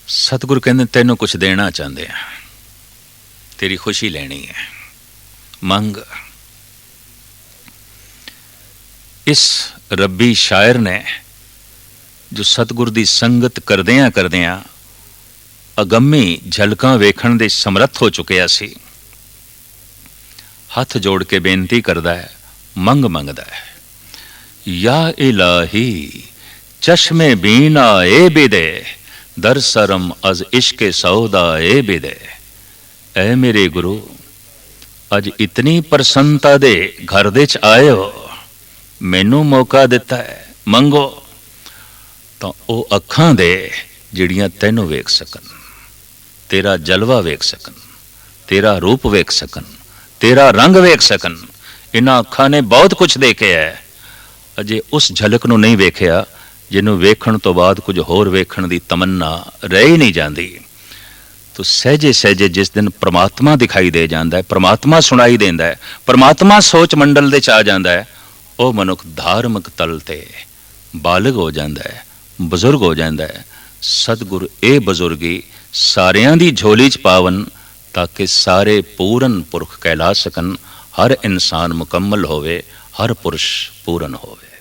ਸਤਿਗੁਰ ਕਹਿੰਦੇ ਤੈਨੂੰ ਕੁਛ ਦੇਣਾ ਚਾਹੁੰਦੇ ਆ, ਤੇਰੀ ਖੁਸ਼ੀ ਲੈਣੀ ਹੈ, ਮੰਗ। ਇਸ ਰੱਬੀ ਸ਼ਾਇਰ ਨੇ ਜੋ ਸਤਿਗੁਰ ਦੀ ਸੰਗਤ ਕਰਦਿਆਂ ਕਰਦਿਆਂ ਅਗੰਮੀ ਝਲਕਾਂ ਵੇਖਣ ਦੇ ਸਮਰੱਥ ਹੋ ਚੁੱਕਿਆ ਸੀ, ਹੱਥ ਜੋੜ ਕੇ ਬੇਨਤੀ ਕਰਦਾ ਹੈ, ਮੰਗ ਮੰਗਦਾ ਹੈ, ਯਾ ਇਲਾਹੀ ਚਸ਼ਮੇ ਬੀਨਾ ਏ ਬਿਦੇ ਦਰ ਸਰਮ ਅਜ਼ ਇਸ਼ਕੇ ਸੌਦਾ ਏ ਬਿਦੇ। ਐ ਮੇਰੇ ਗੁਰੂ, ਅੱਜ ਇਤਨੀ ਪ੍ਰਸੰਨਤਾ ਦੇ ਘਰ ਦੇ 'ਚ ਆਏ ਹੋ, ਮੈਨੂੰ ਮੌਕਾ ਦਿੱਤਾ ਹੈ, ਮੰਗੋ। ਤਾਂ ਉਹ ਅੱਖਾਂ ਦੇ ਜਿਹੜੀਆਂ ਤੈਨੂੰ ਵੇਖ ਸਕਣ, ਤੇਰਾ ਜਲਵਾ ਵੇਖ ਸਕਣ, ਤੇਰਾ ਰੂਪ ਵੇਖ ਸਕਣ, ਤੇਰਾ ਰੰਗ ਵੇਖ ਸਕਣ। ਇਹਨਾਂ ਅੱਖਾਂ ਨੇ ਬਹੁਤ ਕੁਛ ਦੇਖਿਆ ਹੈ, ਅਜੇ ਉਸ ਝਲਕ ਨੂੰ ਨਹੀਂ ਵੇਖਿਆ ਜਿਹਨੂੰ ਵੇਖਣ ਤੋਂ ਬਾਅਦ ਕੁਝ ਹੋਰ ਵੇਖਣ ਦੀ ਤਮੰਨਾ ਰਹਿ ਹੀ ਨਹੀਂ ਜਾਂਦੀ। ਤੋ ਸਹਿਜੇ ਸਹਿਜੇ ਜਿਸ ਦਿਨ ਪ੍ਰਮਾਤਮਾ ਦਿਖਾਈ ਦੇ ਜਾਂਦਾ ਹੈ, ਪ੍ਰਮਾਤਮਾ ਸੁਣਾਈ ਦਿੰਦਾ ਹੈ, ਪ੍ਰਮਾਤਮਾ ਸੋਚ ਮੰਡਲ ਦੇ 'ਚ ਆ ਜਾਂਦਾ ਹੈ, ਉਹ ਮਨੁੱਖ ਧਾਰਮਿਕ ਤਲ ਤੇ ਬਾਲਗ ਹੋ ਜਾਂਦਾ ਹੈ, ਬਜ਼ੁਰਗ ਹੋ ਜਾਂਦਾ ਹੈ। ਸਤਿਗੁਰ ਇਹ ਬਜ਼ੁਰਗੀ ਸਾਰਿਆਂ ਦੀ ਝੋਲੀ 'ਚ ਪਾਵਨ, ਤਾਂ ਕਿ ਸਾਰੇ ਪੂਰਨ ਪੁਰਖ ਕਹਿਲਾ ਸਕਣ, ਹਰ ਇਨਸਾਨ ਮੁਕੰਮਲ ਹੋਵੇ, ਹਰ ਪੁਰਸ਼ ਪੂਰਨ ਹੋਵੇ।